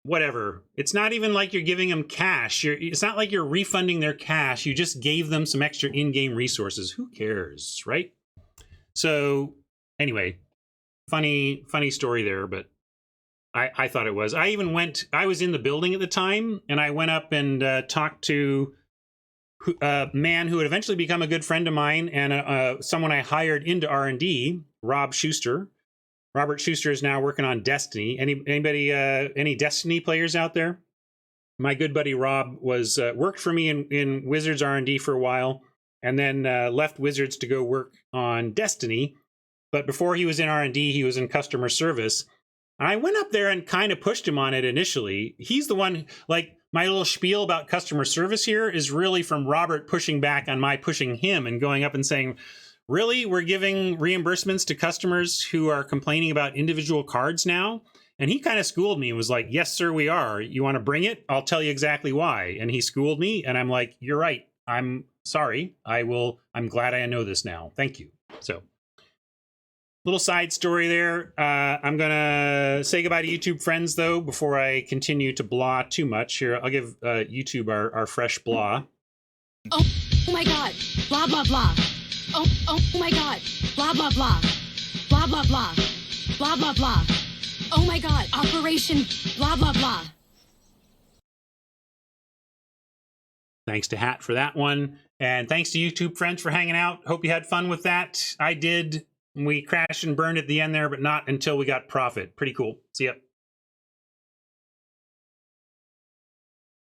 Whatever. It's not even like you're giving them cash. It's not like you're refunding their cash. You just gave them some extra in-game resources. Who cares, right? So anyway, funny story there, but I thought it was. I was in the building at the time, and I went up and talked to a man who would eventually become a good friend of mine and someone I hired into R&D, Robert Schuster is now working on Destiny. Anybody, any Destiny players out there? My good buddy Rob was worked for me in Wizards R&D for a while, and then left Wizards to go work on Destiny. But before he was in R&D, he was in customer service. And I went up there and kind of pushed him on it initially. He's the one, like, my little spiel about customer service here is really from Robert pushing back on my pushing him and going up and saying, really, we're giving reimbursements to customers who are complaining about individual cards now? And he kind of schooled me and was like, yes, sir, we are. You want to bring it? I'll tell you exactly why. And he schooled me, and I'm like, you're right. I'm sorry. I'm glad I know this now. Thank you. So, little side story there. I'm going to say goodbye to YouTube friends, though, before I continue to blah too much. Here, I'll give YouTube our fresh blah. Oh my God. Blah, blah, blah. Oh my God. Blah, blah, blah. Blah, blah, blah. Blah, blah, blah. Oh my God. Operation blah, blah, blah. Thanks to Hat for that one. And thanks to YouTube friends for hanging out. Hope you had fun with that. I did. We crashed and burned at the end there, but not until we got profit. Pretty cool. See ya.